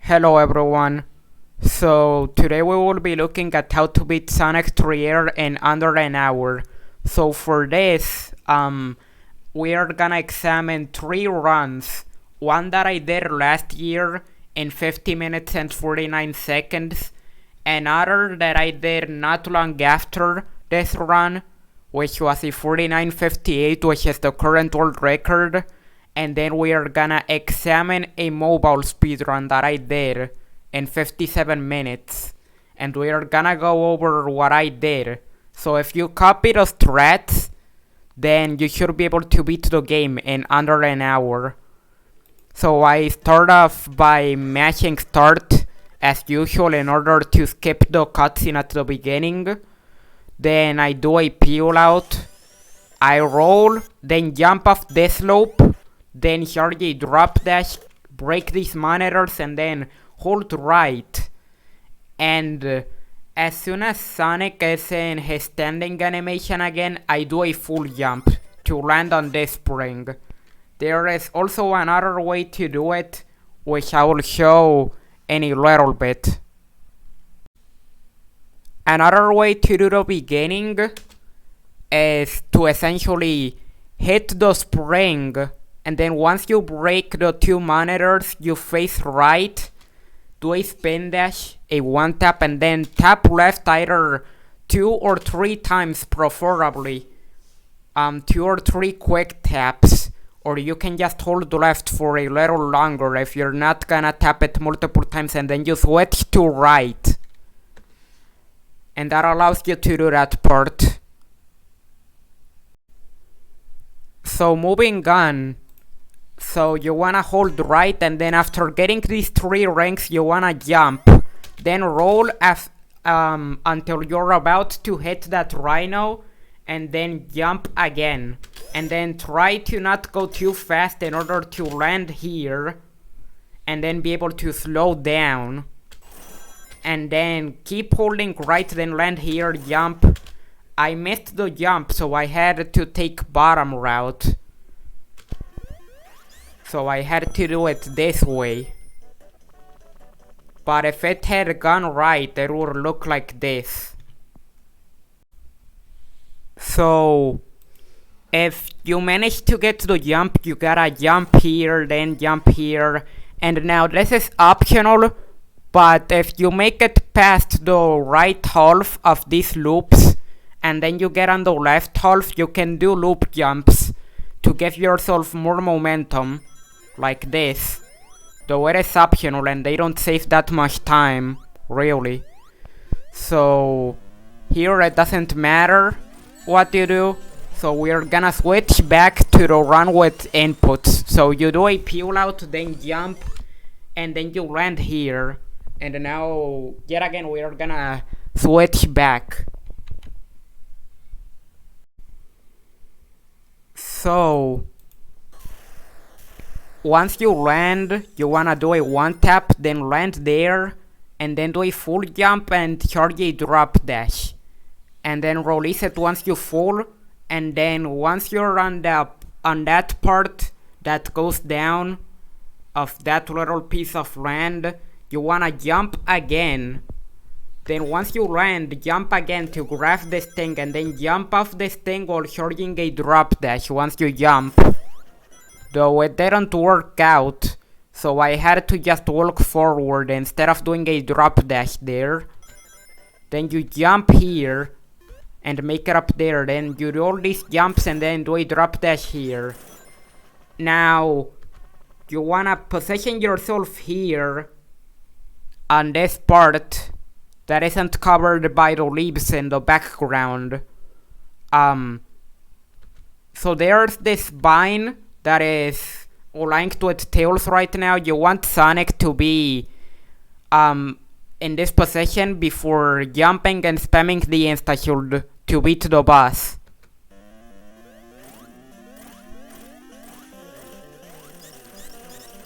Hello everyone. So today we will be looking at how to beat Sonic 3 in under an hour. So for this, we are gonna examine 3 runs. One that I did last year in 50 minutes and 49 seconds. Another that I did not long after this run, which was a 49:58, which is the current world record. And then we are gonna examine a mobile speedrun that I did in 57 minutes. And we are gonna go over what I did. So if you copy those threads, then you should be able to beat the game in under an hour. So I start off by mashing start as usual in order to skip the cutscene at the beginning. Then I do a peel out. I roll, then jump off this slope. Then charge a drop dash, break these monitors, and then hold right. And as soon as Sonic is in his standing animation again, I do a full jump to land on this spring. There is also another way to do it, which I will show in a little bit. Another way to do the beginning is to essentially hit the spring. And then once you break the 2 monitors, you face right, do a spin dash, a 1 tap, and then tap left either 2 or 3 times preferably. 2 or 3 quick taps, or you can just hold left for a little longer if you're not gonna tap it multiple times, and then you switch to right. And that allows you to do that part. So moving on. So you wanna hold right, and then after getting these 3 rings, you wanna jump. Then roll until you're about to hit that rhino, and then jump again. And then try to not go too fast in order to land here, and then be able to slow down. And then keep holding right, then land here, jump. I missed the jump, so I had to take bottom route. So I had to do it this way. But if it had gone right, it would look like this. So if you manage to get to the jump, you gotta jump here, then jump here. And now this is optional, but if you make it past the right half of these loops, and then you get on the left half, you can do loop jumps to give yourself more momentum. Like this, though it is optional and they don't save that much time, really. So here it doesn't matter what you do, so we're gonna switch back to the run with inputs. So you do a peel out, then jump, and then you land here. And now, yet again, we're gonna switch back. So once you land, you wanna do a 1 tap, then land there, and then do a full jump and charge a drop dash. And then release it once you fall, and then once you're on that part that goes down of that little piece of land, you wanna jump again. Then once you land, jump again to grab this thing, and then jump off this thing while charging a drop dash once you jump. Though it didn't work out, so I had to just walk forward instead of doing a drop dash there. Then you jump here and make it up there. Then you do all these jumps and then do a drop dash here. Now you wanna position yourself here on this part that isn't covered by the leaves in the background. So there's this vine that is linked with tails right now. You want Sonic to be in this position before jumping and spamming the insta shield to beat the boss.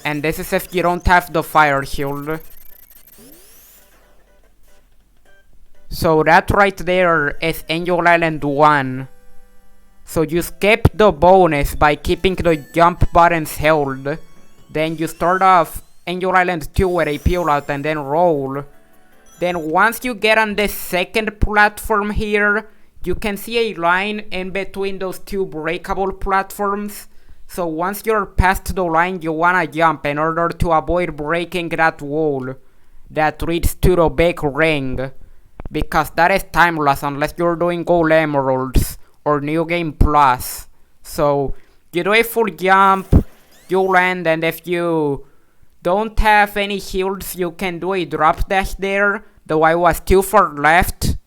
And this is if you don't have the fire shield. So that right there is Angel Island 1. So you skip the bonus by keeping the jump buttons held. Then you start off Angel Island 2 where I peel out and then roll. Then once you get on this second platform here, you can see a line in between those two breakable platforms. So once you're past the line, you wanna jump in order to avoid breaking that wall that leads to the big ring. Because that is timeless unless you're doing Gold Emeralds or New Game Plus. So you do a full jump, you land, and if you don't have any shields, you can do a drop dash there. Though I was too far left,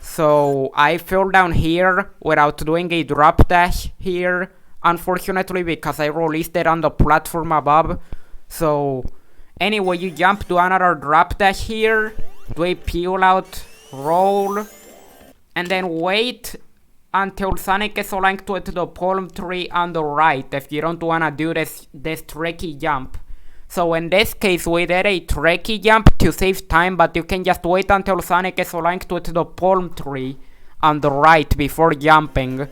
so I fell down here without doing a drop dash here, unfortunately, because I released it on the platform above. So anyway, you jump, do another drop dash here, do a peel out, roll, and then wait until Sonic is aligned to the palm tree on the right if you don't wanna do this tricky jump. So in this case, we did a tricky jump to save time, but you can just wait until Sonic is aligned with the palm tree on the right before jumping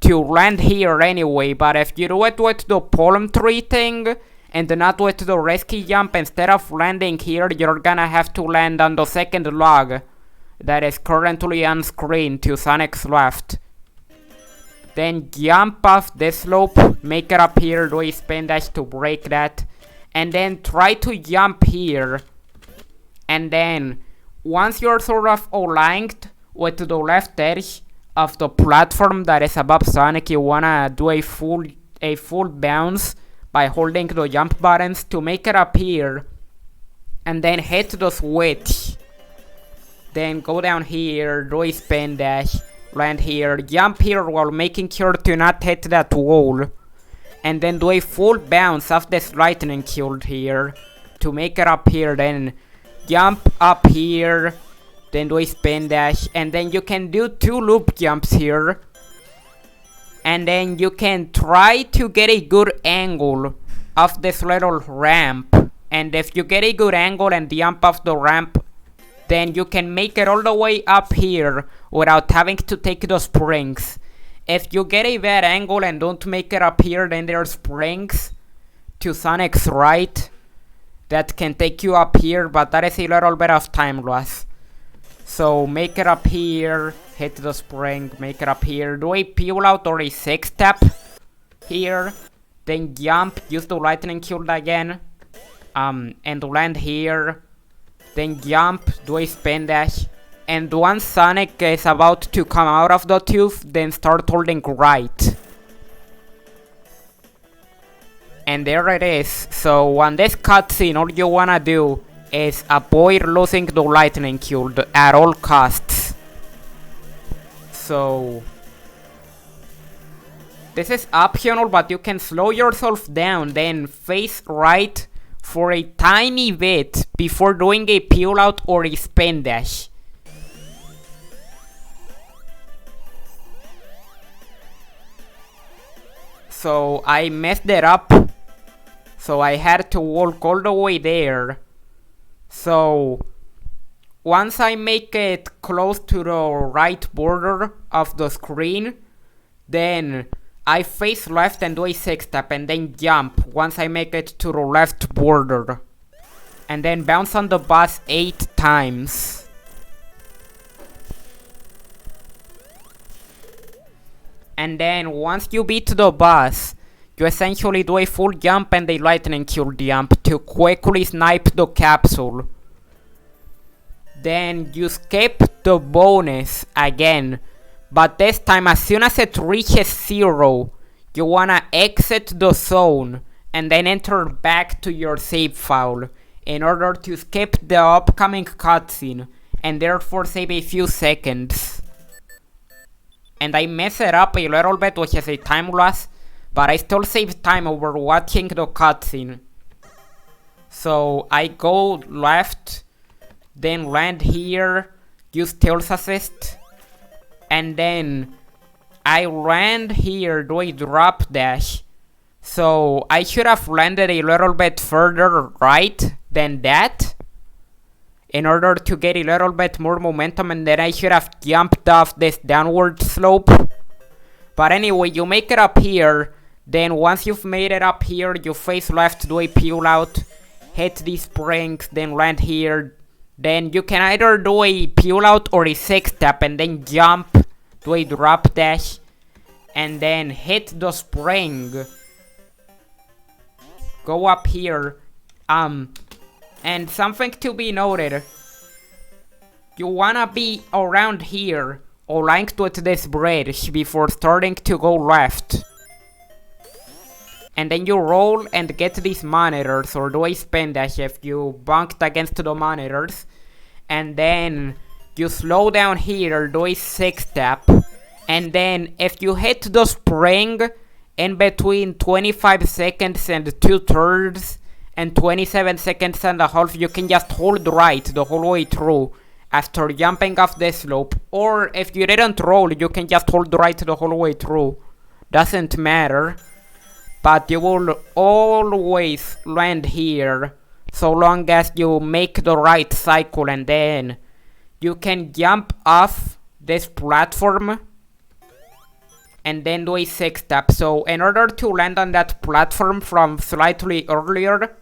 to land here anyway. But if you do it with the palm tree thing and not with the risky jump, instead of landing here, you're gonna have to land on the second log that is currently on screen to Sonic's left. Then jump off this slope, make it up here, do a spin dash to break that. And then try to jump here. And then once you're sort of aligned with the left edge of the platform that is above Sonic, you wanna do a full bounce by holding the jump buttons to make it up here. And then hit the switch. Then go down here, do a spin dash, land here, jump here while making sure to not hit that wall. And then do a full bounce off this lightning shield here to make it up here. Then jump up here, then do a spin dash, and then you can do 2 loop jumps here. And then you can try to get a good angle of this little ramp. And if you get a good angle and jump off the ramp, then you can make it all the way up here without having to take the springs. If you get a bad angle and don't make it up here, then there's springs to Sonic's right that can take you up here, but that is a little bit of time loss. So make it up here, hit the spring, make it up here, do a peel out or a 6-step here, then jump, use the lightning shield again, and land here, then jump, do a spin dash. And once Sonic is about to come out of the tube, then start holding right. And there it is. So on this cutscene, all you wanna do is avoid losing the lightning shield at all costs. So this is optional, but you can slow yourself down, then face right for a tiny bit before doing a peel out or a spin dash. So I messed it up, so I had to walk all the way there. So once I make it close to the right border of the screen, then I face left and do a 6-step and then jump once I make it to the left border. And then bounce on the bus 8 times. And then once you beat the boss, you essentially do a full jump and a lightning shield jump to quickly snipe the capsule. Then you skip the bonus again, but this time as soon as it reaches 0, you wanna exit the zone and then enter back to your save file in order to skip the upcoming cutscene and therefore save a few seconds. And I mess it up a little bit, which is a time loss, but I still save time over watching the cutscene. So I go left, then land here, use Tails Assist, and then I land here, do a drop dash. So I should have landed a little bit further right than that in order to get a little bit more momentum, and then I should have jumped off this downward slope. But anyway, you make it up here, then once you've made it up here, you face left, do a peel out, hit these springs, then land here. Then you can either do a peel out or a 6-step and then jump, do a drop dash, and then hit the spring. Go up here. And something to be noted. You wanna be around here, aligned with this bridge before starting to go left. And then you roll and get these monitors, or do a spin dash if you bunked against the monitors. And then you slow down here, do a 6-step. And then if you hit the spring in between 25 seconds and 2/3 and 27 seconds and a half, you can just hold right the whole way through after jumping off this slope. Or if you didn't roll, you can just hold right the whole way through. Doesn't matter. But you will always land here, so long as you make the right cycle, and then you can jump off this platform and then do a 6-step. So in order to land on that platform from slightly earlier,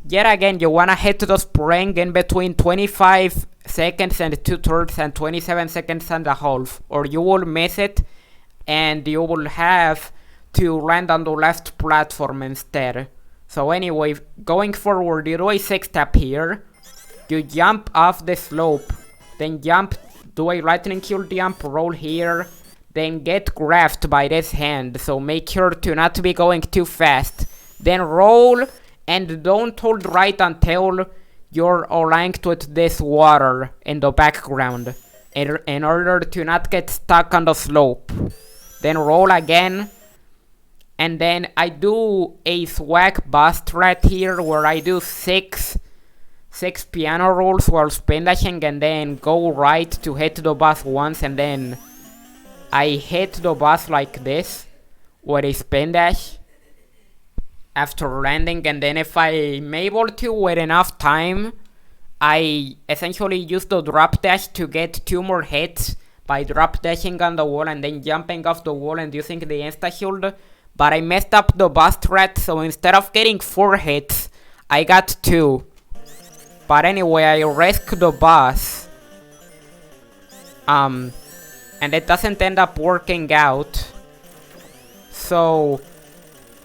yet again you wanna hit the spring in between 25 seconds and 2/3 and 27 seconds and a half, or you will miss it and you will have to land on the left platform instead. So anyway, going forward, you do a 6-step here, you jump off the slope, then jump, do a lightning kill jump, roll here, then get grabbed by this hand, so make sure to not be going too fast. Then roll, and don't hold right until you're aligned with this water in the background, in order to not get stuck on the slope. Then roll again. And then I do a swag boss strat here where I do six piano rolls while spin dashing, and then go right to hit the boss once, and then I hit the boss like this with a spin dash after landing. And then if I'm able to with enough time, I essentially use the drop dash to get 2 more hits by drop dashing on the wall and then jumping off the wall and using the insta shield. But I messed up the boss threat, so instead of getting 4 hits, I got 2. But anyway, I risk the boss. And it doesn't end up working out. So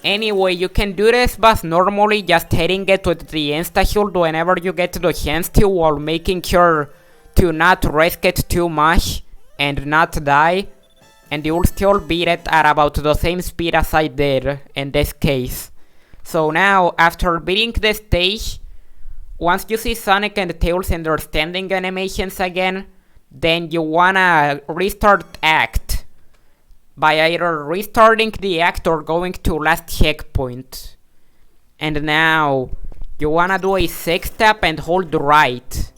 anyway, you can do this boss normally, just hitting it with the insta shield whenever you get the chance to, while making sure to not risk it too much and not die. And you'll still beat it at about the same speed as I did in this case. So now, after beating this stage, once you see Sonic and Tails in their standing animations again, then you wanna restart Act by either restarting the act or going to last checkpoint. And now, you wanna do a 6-step and hold right.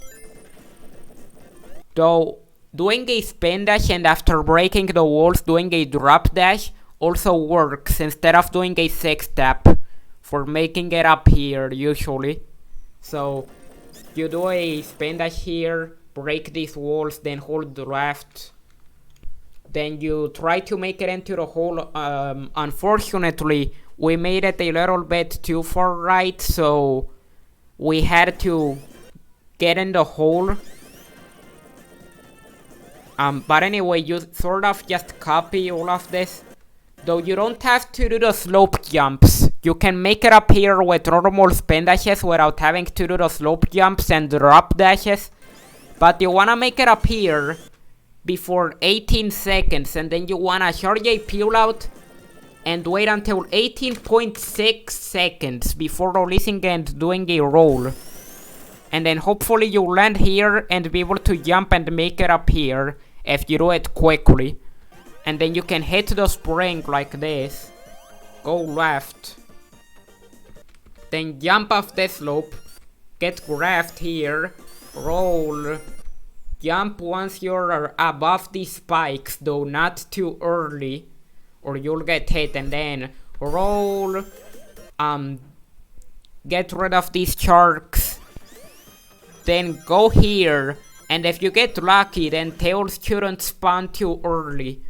Though, doing a spin dash and after breaking the walls doing a drop dash also works instead of doing a 6-step for making it up here usually. So you do a spin dash here, break these walls, then hold the left. Then you try to make it into the hole. Unfortunately, we made it a little bit too far right, so we had to get in the hole. But anyway, you sort of just copy all of this. Though you don't have to do the slope jumps. You can make it up here with normal spin dashes without having to do the slope jumps and drop dashes. But you wanna make it up here before 18 seconds, and then you wanna charge a peel out and wait until 18.6 seconds before releasing and doing a roll. And then hopefully you land here and be able to jump and make it up here if you do it quickly. And then you can hit the spring like this, go left, then jump off the slope, get grabbed here, roll, jump once you're above the spikes, though not too early or you'll get hit, and then roll, get rid of these sharks, then go here, and if you get lucky then Tails shouldn't spawn too early.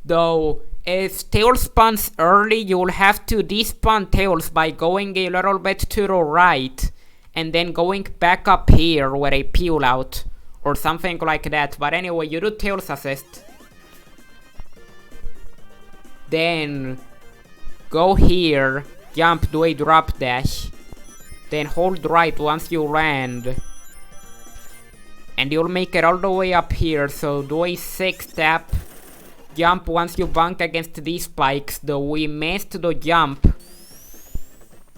Though if Tails spawns early, you'll have to despawn Tails by going a little bit to the right and then going back up here where I peel out or something like that. But anyway, you do Tails assist. Then go here, jump, do a drop dash. Then hold right once you land. And you'll make it all the way up here, so do a 6-step. Jump once you bunk against these spikes, though we missed the jump.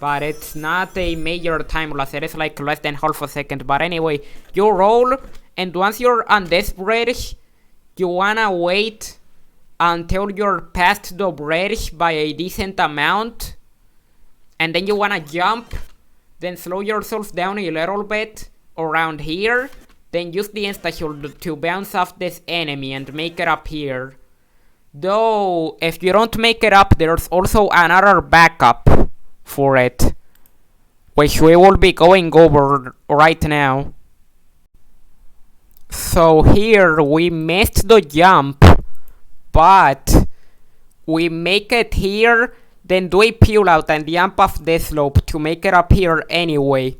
But it's not a major time loss, it is like less than half a second. But anyway, you roll, and once you're on this bridge, you wanna wait until you're past the bridge by a decent amount. And then you wanna jump, then slow yourself down a little bit around here. Then use the insta-shield to bounce off this enemy and make it up here. Though, if you don't make it up, there's also another backup for it, which we will be going over right now. So here, we missed the jump, but we make it here, then do a peel out and jump off this slope to make it up here anyway.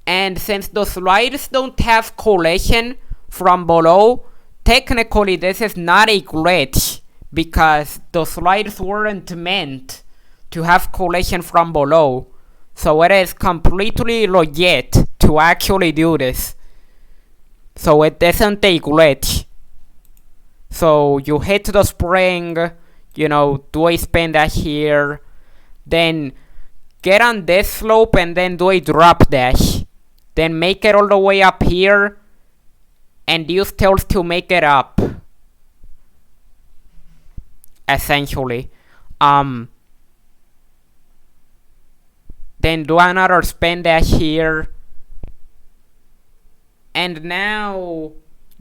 And since the slides don't have collision from below, technically this is not a glitch, because the slides weren't meant to have collision from below. So it is completely legit to actually do this. So it isn't a glitch. So you hit the spring, you know, do a spin dash here, then get on this slope and then do a drop dash. Then make it all the way up here and use Tails to make it up. Essentially. Then do another spin dash here. And now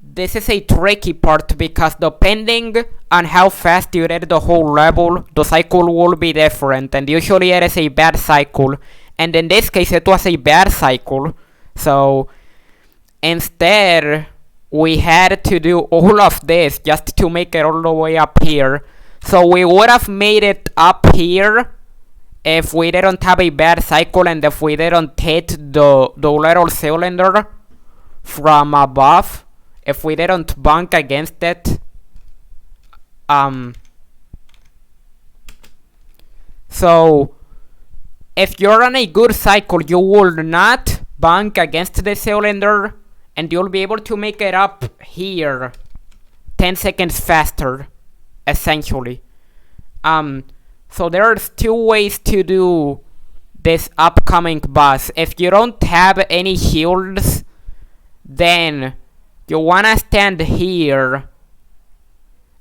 this is a tricky part, because depending on how fast you read the whole level, the cycle will be different, and usually it is a bad cycle. And in this case it was a bad cycle. So instead we had to do all of this just to make it all the way up here. So we would have made it up here if we didn't have a bad cycle and if we didn't hit the little cylinder from above, if we didn't bunk against it. So if you're on a good cycle, you will not bunk against the cylinder, and you'll be able to make it up here 10 seconds faster, essentially. So there's two ways to do this upcoming boss. If you don't have any shields, then you wanna stand here,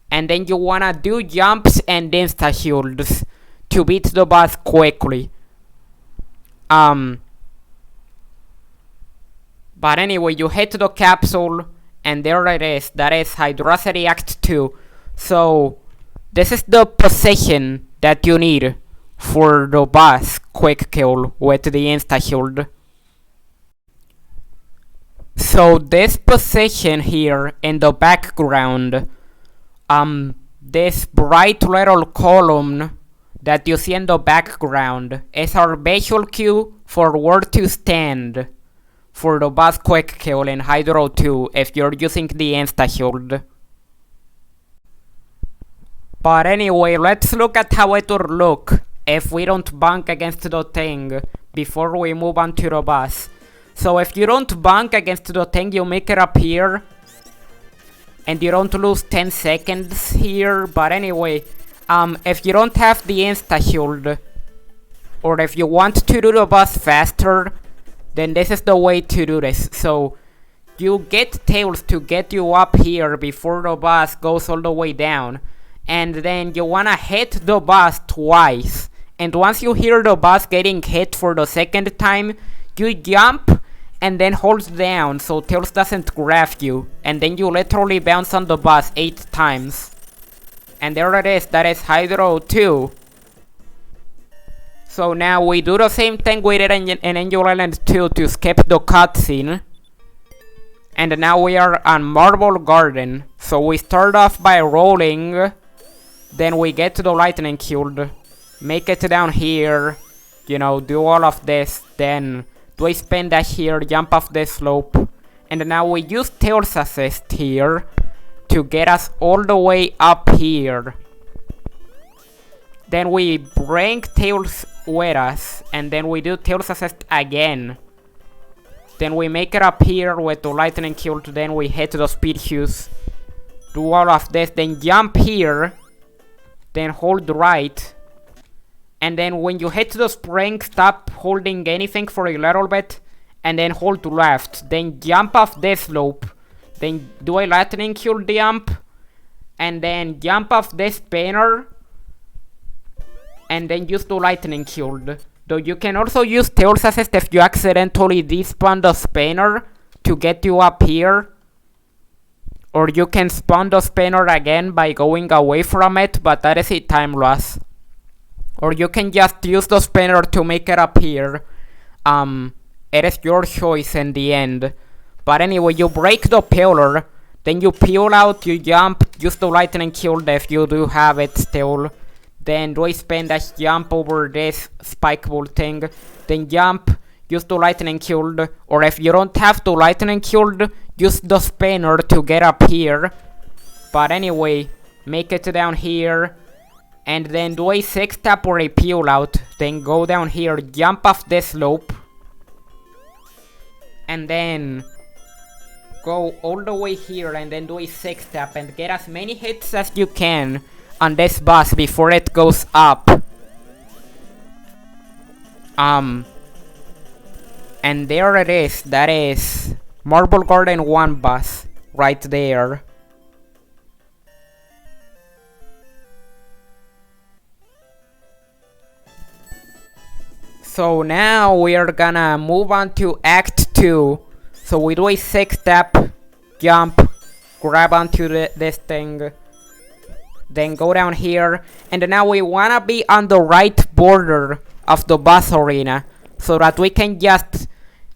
and then you wanna do jumps and insta shields to beat the boss quickly. But anyway, you hit the capsule, and there it is. That is Hydrocity Act 2. So this is the position that you need for the boss quick kill with the insta shield. So this position here in the background, this bright little column that you see in the background is our visual cue for where to stand for the boss quick kill in Hydro 2 if you're using the insta shield. But anyway, let's look at how it would look if we don't bunk against the thing before we move on to the boss. So if you don't bunk against the thing, you make it up here, and you don't lose 10 seconds here. But anyway, if you don't have the insta shield, or if you want to do the boss faster, then this is the way to do this. So you get Tails to get you up here before the boss goes all the way down, and then you wanna hit the boss twice, and once you hear the boss getting hit for the second time, you jump and then hold down so Tails doesn't grab you, and then you literally bounce on the boss 8 times. And there it is, that is Hydro 2. So now we do the same thing we did in Angel Island 2 to skip the cutscene. And now we are on Marble Garden. So we start off by rolling, Then we get to the lightning cube, make it down here, you know, do all of this, then do a spin dash here, jump off this slope, and now we use Tails assist here to get us all the way up here. Then we bring Tails with us, and then we do Tails assist again. Then we make it up here with the lightning cube, then we hit the speed fuse, do all of this, then jump here, then hold right, and then when you hit the spring, stop holding anything for a little bit, and then hold left, then jump off this slope, then do a lightning cube jump, and then jump off this spinner, and then use the lightning cube. Though you can also use Tails assist if you accidentally despawn the spinner to get you up here. Or you can spawn the spinner again by going away from it, but that is a time loss. Or you can just use the spinner to make it up here. It is your choice in the end. But anyway, you break the pillar, then you peel out, you jump, use the lightning cube if you do have it still. Then do a spin dash, jump over this spike ball thing, then jump, use the lightning cube, or if you don't have the lightning cube, use the spinner to get up here. But anyway, make it down here, and then do a 6-tap or a peel out, then go down here, jump off this slope, and then go all the way here and then do a 6-tap and get as many hits as you can on this boss before it goes up. And there it is. That is Marble Garden 1 boss right there. So now we are gonna move on to Act 2. So we do a 6-tap, jump, grab onto this thing, then go down here, and now we wanna be on the right border of the boss arena, so that we can just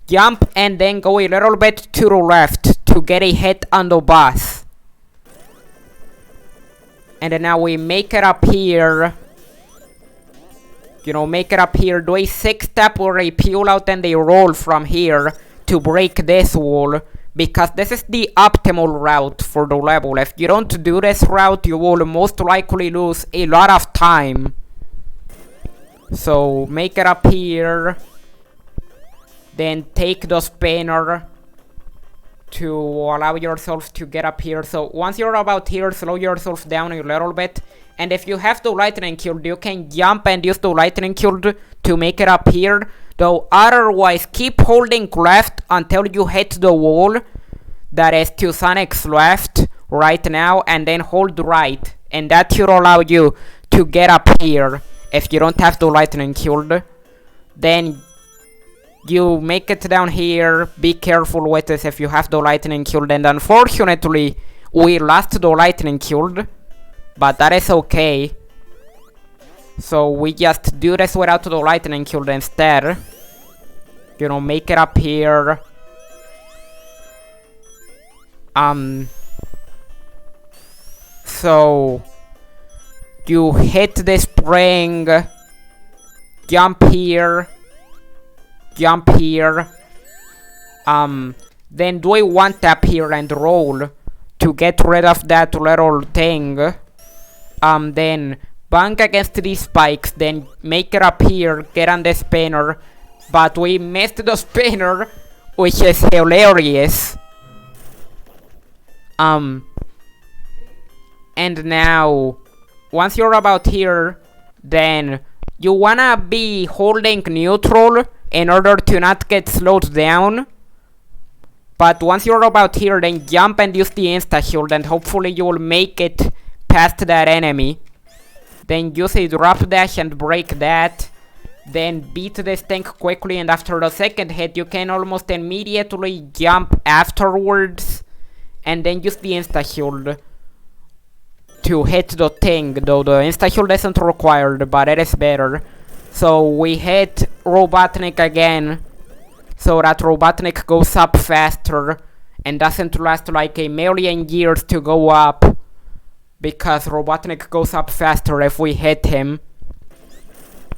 jump and then go a little bit to the left to get a hit on the boss. And now we make it up here, you know, make it up here, do a 6-tap or a peel out and a roll from here to break this wall, because this is the optimal route for the level. If you don't do this route, you will most likely lose a lot of time. So make it up here, then take the spinner to allow yourself to get up here. So once you're about here, slow yourself down a little bit, and if you have the lightning cube, you can jump and use the lightning cube to make it up here. Though otherwise, keep holding left until you hit the wall that is to Sonic's left right now, and then hold right, and that should allow you to get up here. If you don't have the lightning cube, then you make it down here. Be careful with this if you have the lightning cube, and unfortunately we lost the lightning cube, but that is okay. So we just do this without the lightning cube instead. You know, make it up here. So you hit the spring, jump here, then do a 1-tap here and roll to get rid of that little thing. Then bang against these spikes, then make it up here, get on the spinner, but we missed the spinner, which is hilarious. And now, once you're about here, then you wanna be holding neutral in order to not get slowed down. But once you're about here, then jump and use the insta-shield, and hopefully you will make it past that enemy. Then use a drop dash and break that. Then beat this thing quickly, and after the second hit, you can almost immediately jump afterwards. And then use the insta-shield to hit the thing, though the insta-shield isn't required, but it is better. So we hit Robotnik again, so that Robotnik goes up faster and doesn't last like a million years to go up. because Robotnik goes up faster if we hit him.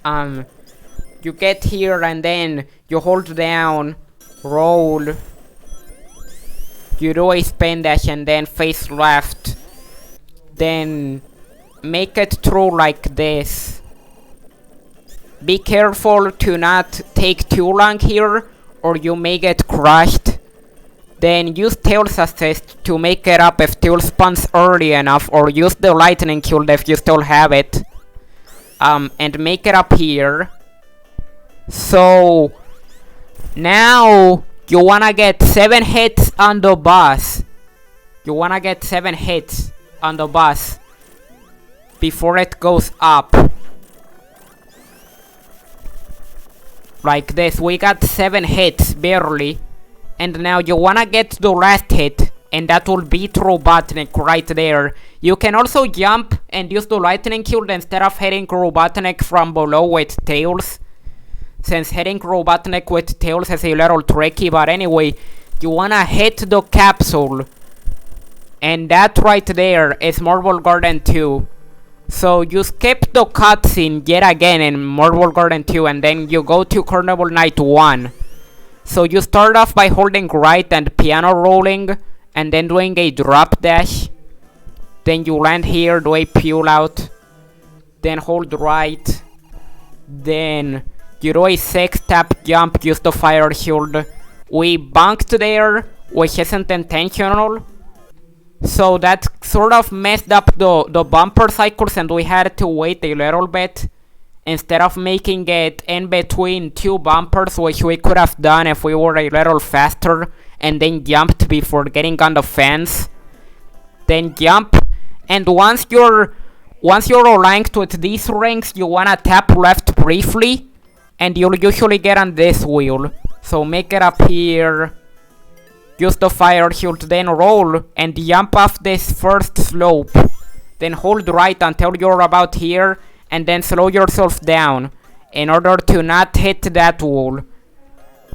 You get here and then you hold down, roll, you do a spin dash and then face left, then make it through like this. Be careful to not take too long here or you may get crushed. Then use Tails Assist to make it up if Tails spawns early enough, or use the Lightning Shield if you still have it. And make it up here. So now you wanna get 7 hits on the boss. You wanna get 7 hits on the boss before it goes up. Like this, we got 7 hits barely. And now you wanna get the last hit, and that will beat Robotnik right there. You can also jump and use the Lightning Shield instead of hitting Robotnik from below with Tails, since hitting Robotnik with Tails is a little tricky. But anyway, you wanna hit the capsule, and that right there is Marble Garden 2. So you skip the cutscene yet again in Marble Garden 2, and then you go to Carnival Night 1. So you start off by holding right and piano rolling, and then doing a drop dash. Then you land here, do a peel out, then hold right, then you do a 6-tap jump, use the fire shield. We bunked there, which isn't intentional, so that sort of messed up the bumper cycles, and we had to wait a little bit instead of making it in between 2 bumpers, which we could have done if we were a little faster, and then jumped before getting on the fence. Then jump, and once you're ranked with these rings, you wanna tap left briefly, and you'll usually get on this wheel. So make it up here, use the fire shield, then roll, and jump off this first slope. Then hold right until you're about here, and then slow yourself down in order to not hit that wall.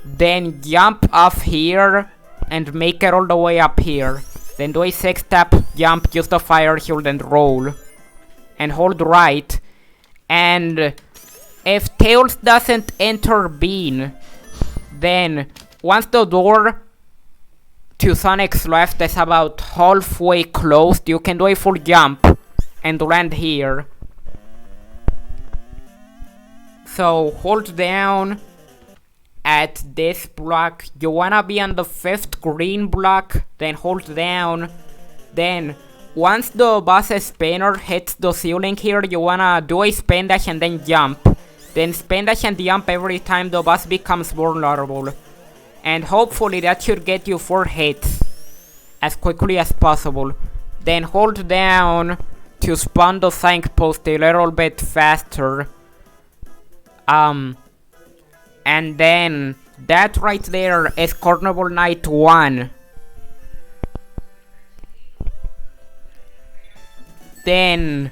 Then jump off here and make it all the way up here. Then do a 6-tap jump, use the fire shield and roll. And hold right. And if Tails doesn't intervene, then once the door to Sonic's left is about halfway closed, you can do a full jump and land here. So hold down at this block. You wanna be on the 5th green block, then hold down. Then once the boss's spinner hits the ceiling here, you wanna do a spin dash and then jump. Then spin dash and jump every time the boss becomes vulnerable. And hopefully that should get you 4 hits as quickly as possible. Then hold down to spawn the tank post a little bit faster. And then that right there is Carnival Night 1. Then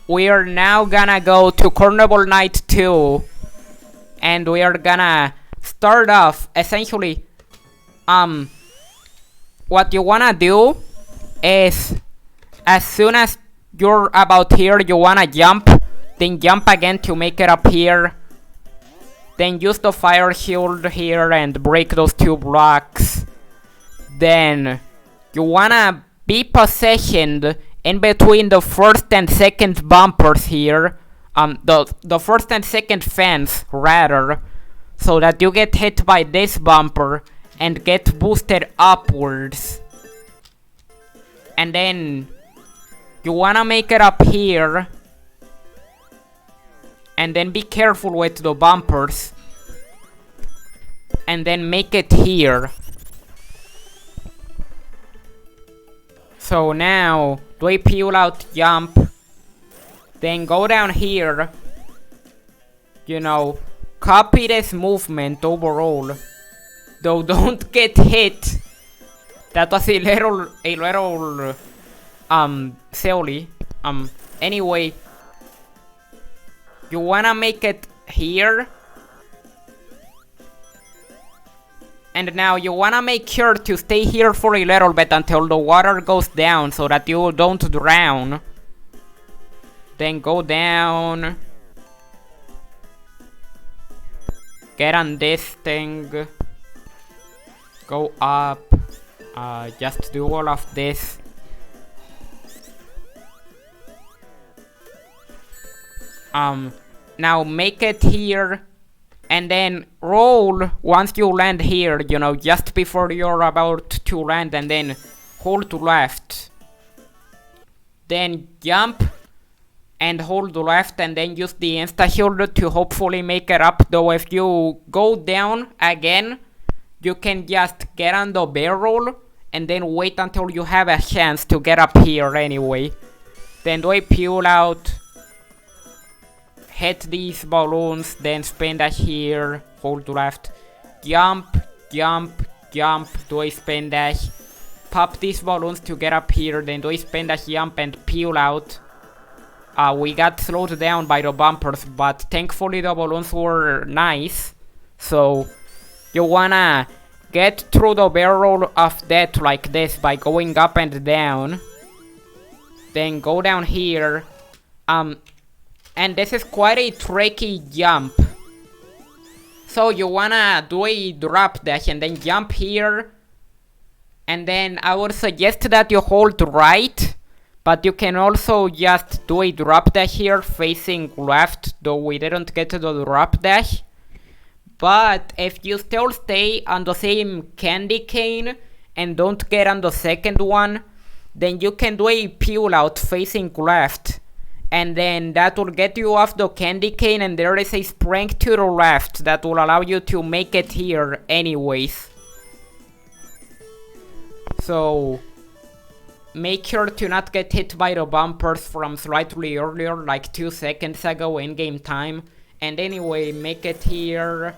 we are now gonna go to Carnival Night 2, and we are gonna start off essentially. What you wanna do is, as soon as you're about here, you wanna jump, then jump again to make it up here. Then use the fire shield here and break those 2 blocks. Then you wanna be positioned in between the 1st and 2nd bumpers here. The 1st and 2nd fence rather, so that you get hit by this bumper and get boosted upwards. And then you wanna make it up here. And then be careful with the bumpers. And then make it here. So now, do a peel out jump. Then go down here. You know, copy this movement overall. Though don't get hit. That was a little silly. Anyway, you wanna make it here, And now you wanna make sure to stay here for a little bit until the water goes down so that you don't drown. Then go down. Get on this thing. Go up. Just do all of this. Now make it here. And then roll once you land here, you know, just before you're about to land, and then hold left. Then jump and hold left, and then use the insta shield to hopefully make it up. Though if you go down again, you can just get on the barrel and then wait until you have a chance to get up here anyway. Then do a peel out. Hit these balloons, then spin dash here, hold left, jump, jump, jump, do a spin dash, pop these balloons to get up here, then do a spin dash, jump, and peel out. We got slowed down by the bumpers, but thankfully the balloons were nice, so you wanna get through the barrel of that like this by going up and down, then go down here, and this is quite a tricky jump. So you wanna do a drop dash and then jump here. And then I would suggest that you hold right. But you can also just do a drop dash here facing left. Though we didn't get to the drop dash. But if you still stay on the same candy cane and don't get on the second one, then you can do a peel out facing left. And then that will get you off the candy cane, and there is a spring to the left that will allow you to make it here anyways. So make sure to not get hit by the bumpers from slightly earlier, like 2 seconds ago in-game time. And anyway, make it here.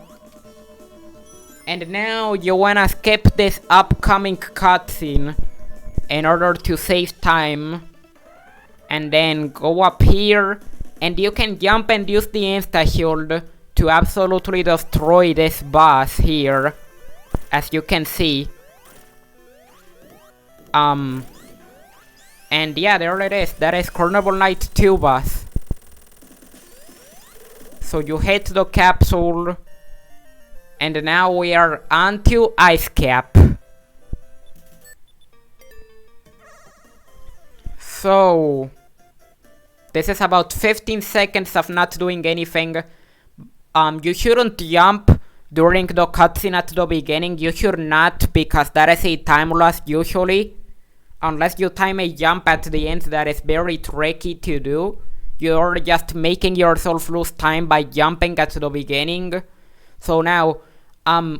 And now you wanna skip this upcoming cutscene in order to save time. And then go up here, and you can jump and use the insta shield to absolutely destroy this boss here, as you can see. And yeah, there it is. That is Carnival Night 2 boss. So you hit the capsule, and now we are on to Ice Cap. So this is about 15 seconds of not doing anything. You shouldn't jump during the cutscene at the beginning. You should not, because that is a time loss usually. Unless you time a jump at the end, that is very tricky to do. You're just making yourself lose time by jumping at the beginning. So now,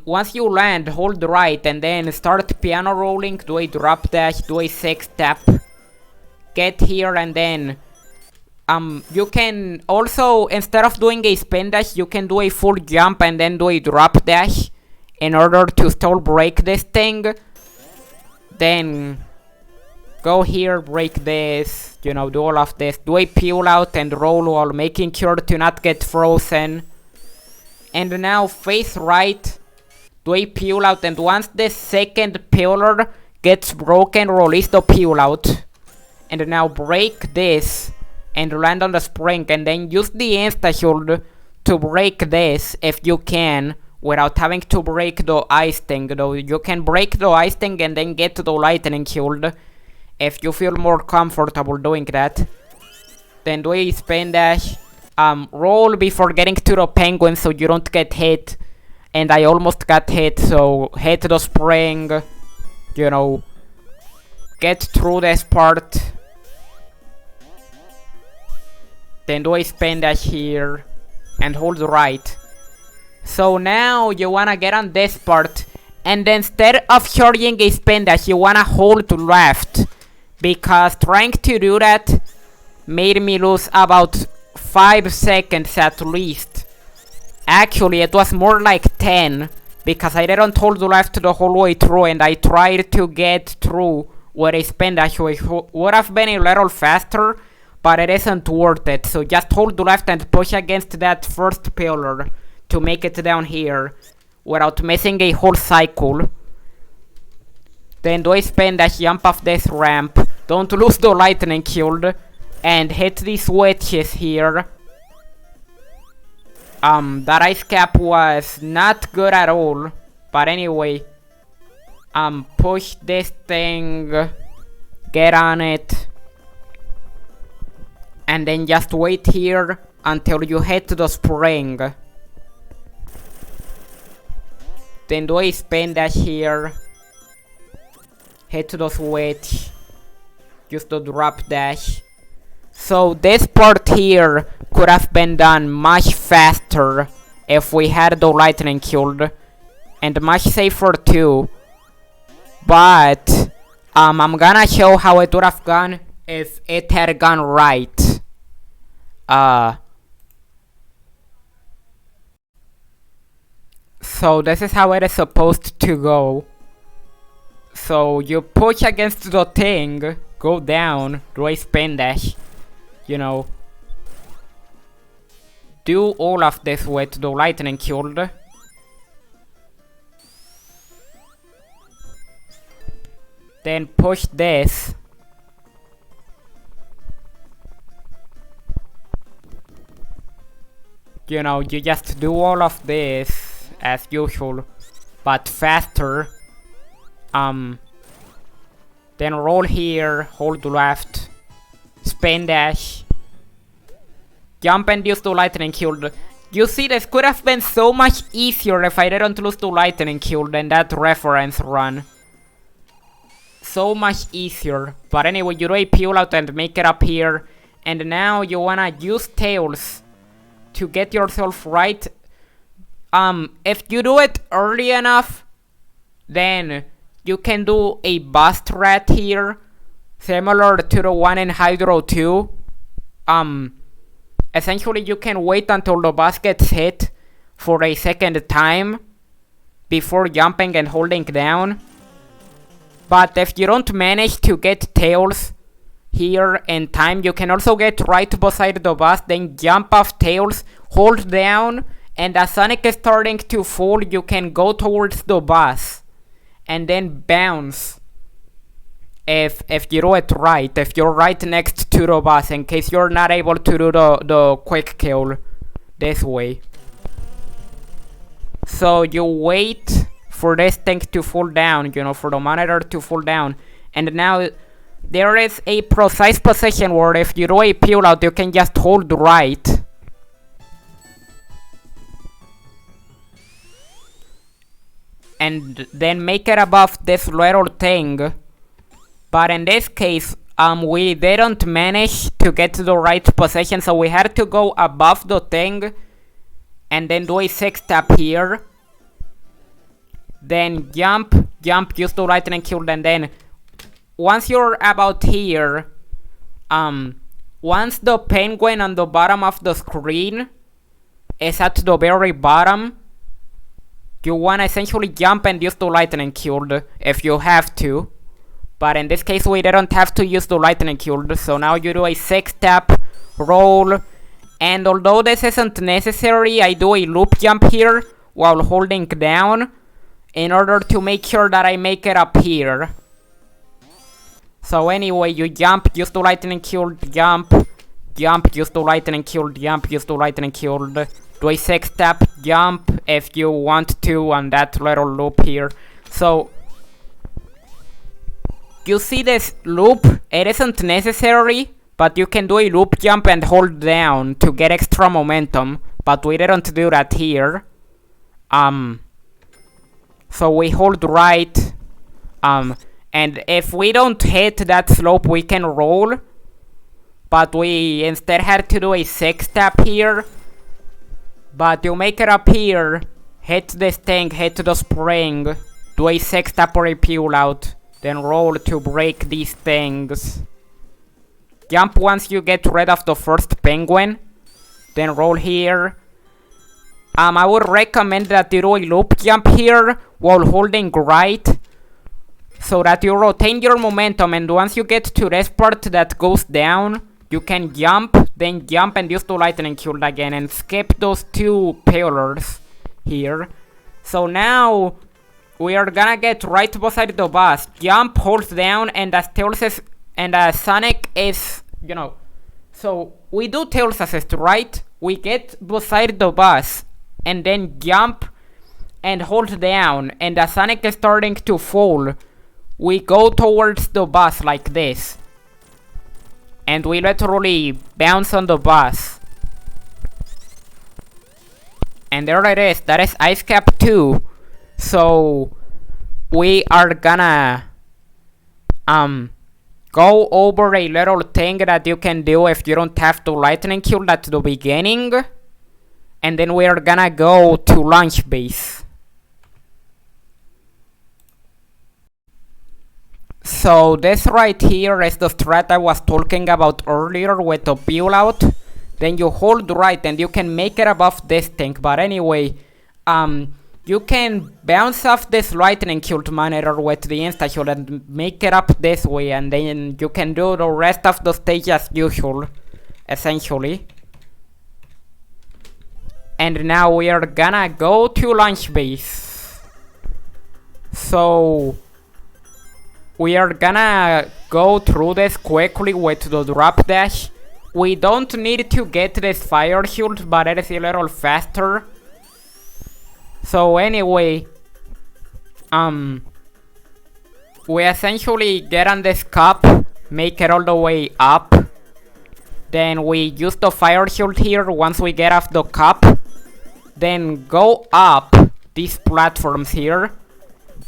once you land, hold right and then start piano rolling, do a drop dash, do a 6-step. Get here, and then you can also, instead of doing a spin dash, you can do a full jump and then do a drop dash in order to still break this thing. Then go here, break this, you know, do all of this. Do a peel out and roll while making sure to not get frozen. And now face right, do a peel out, and once the second pillar gets broken, release the peel out. And now break this and land on the spring, and then use the insta shield to break this if you can, without having to break the ice thing. Though you can break the ice thing and then get to the lightning shield if you feel more comfortable doing that. Then do a spin dash, roll before getting to the penguin so you don't get hit. And I almost got hit, so hit the spring, you know, get through this part. Then do a spin dash here and hold right. So now you wanna get on this part, and instead of charging a spin dash, you wanna hold left, because trying to do that made me lose about 5 seconds at least. Actually, it was more like 10, because I didn't hold left the whole way through, and I tried to get through with a spin dash, which would have been a little faster, but it isn't worth it. So just hold left and push against that first pillar to make it down here, without missing a whole cycle. Then do a spin dash, jump off this ramp. Don't lose the lightning shield. And hit these switches here. That ice cap was not good at all. But anyway. Push this thing. Get on it. And then just wait here until you hit the spring. Then do a spin dash here. Hit the switch. Use the drop dash. So this part here could have been done much faster if we had the lightning shield. And much safer too. But I'm gonna show how it would have gone if it had gone right. So this is how it is supposed to go. So you push against the thing, go down, do a spin dash, you know. Do all of this with the lightning shield. Then push this. You know, you just do all of this as usual, but faster. Then roll here, hold left, spin dash, jump and use the lightning shield. You see, this could have been so much easier if I didn't lose the lightning shield in that reference run. So much easier. But anyway, you do a peel out and make it up here. And now you wanna use tails to get yourself right. If you do it early enough, then you can do a bust rat here, similar to the one in Hydro 2. Essentially you can wait until the bus gets hit for a second time before jumping and holding down. But if you don't manage to get tails here in time, you can also get right beside the bus, then jump off tails, hold down, and as Sonic is starting to fall, you can go towards the bus and then bounce. If you do it right, if you're right next to the bus, in case you're not able to do the quick kill this way. So you wait for this thing to fall down, you know, for the monitor to fall down. And now there is a precise position where if you do a peel out, you can just hold right. And then make it above this little thing. But in this case, we didn't manage to get to the right position, so we had to go above the thing and then do a 6-step here. Then jump, use the lightning shield, and then once you're about here, once the penguin on the bottom of the screen is at the very bottom, you wanna essentially jump and use the lightning shield if you have to. But in this case we didn't have to use the lightning shield, so now you do a 6-step roll. And although this isn't necessary, I do a loop jump here while holding down in order to make sure that I make it up here. So anyway, you jump, use the lightning shield, jump, use the lightning shield, jump, use the lightning shield. Do a 6-step jump if you want to on that little loop here. So you see this loop, it isn't necessary, but you can do a loop jump and hold down to get extra momentum, but we didn't do that here. So we hold right, and if we don't hit that slope, we can roll, but we instead had to do a 6-step here. But you make it up here, hit this thing, hit the spring, do a 6-step or a peel out, then roll to break these things. Jump once you get rid of the first penguin, then roll here. I would recommend that you do a loop jump here while holding right, so that you retain your momentum, and once you get to this part that goes down, you can jump, then jump and use the lightning shield again and skip those two pillars here. So now we are gonna get right beside the bus. Jump, hold down, and as Tails is, and as Sonic is, so we do Tails assist, right? We get beside the bus, and then jump and hold down, and as Sonic is starting to fall, we go towards the bus like this. And we literally bounce on the bus. And there it is, that is Ice Cap 2. So we are gonna go over a little thing that you can do if you don't have to lightning kill at the beginning. And then we are gonna go to launch base. So this right here is the strat I was talking about earlier with the peel out. Then you hold right and you can make it above this thing. But anyway, you can bounce off this lightning cube monitor with the insta shield and make it up this way, and then you can do the rest of the stage as usual, essentially. And now we are gonna go to launch base. So we are gonna go through this quickly with the drop dash. We don't need to get this fire shield, but it is a little faster. So anyway, we essentially get on this cup, make it all the way up. Then we use the fire shield here once we get off the cup. Then go up these platforms here,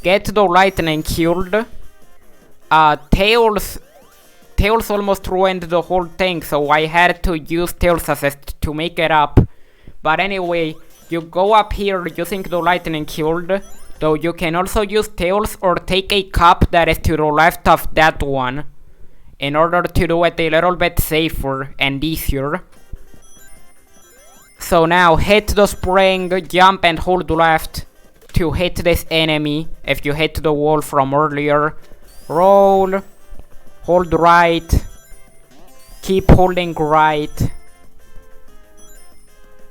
get the lightning shield. Tails almost ruined the whole thing, so I had to use Tails assist to make it up. But anyway, you go up here using the lightning shield, though you can also use Tails or take a cup that is to the left of that one, in order to do it a little bit safer and easier. So now hit the spring, jump and hold left to hit this enemy if you hit the wall from earlier. Roll, hold right, keep holding right,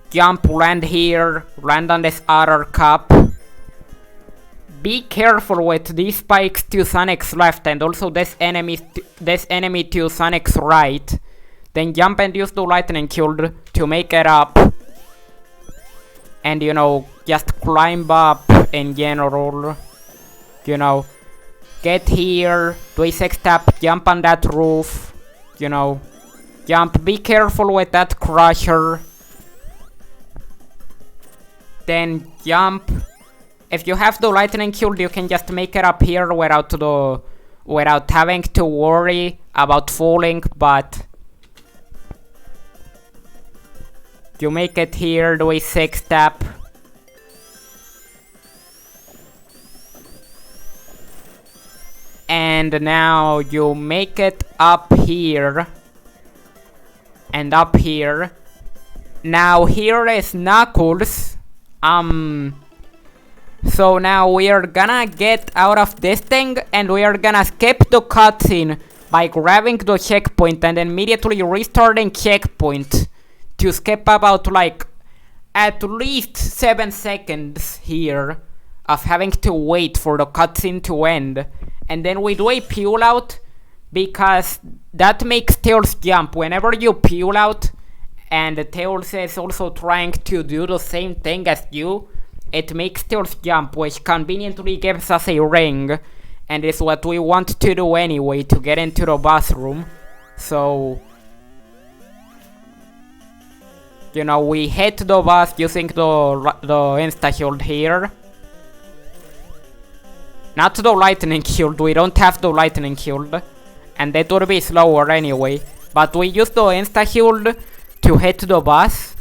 jump, land here, land on this other cup. Be careful with these spikes to Sonic's left and also this enemy to Sonic's right. Then jump and use the lightning shield to make it up. And just climb up in general. Get here, do a 6-tap, jump on that roof, jump, be careful with that crusher. Then jump. If you have the lightning shield, you can just make it up here without having to worry about falling, but you make it here, do a 6-tap. And now you make it up here and up here. Now here is Knuckles. So now we are gonna get out of this thing and we are gonna skip the cutscene by grabbing the checkpoint and immediately restarting checkpoint to skip about at least 7 seconds here of having to wait for the cutscene to end. And then we do a peel out because that makes Tails jump. Whenever you peel out and Tails is also trying to do the same thing as you, it makes Tails jump, which conveniently gives us a ring. And is what we want to do anyway to get into the boss room. So, we hit the boss using the insta shield here. Not the lightning shield, we don't have the lightning shield. And that would be slower anyway. But we use the insta shield to hit the boss.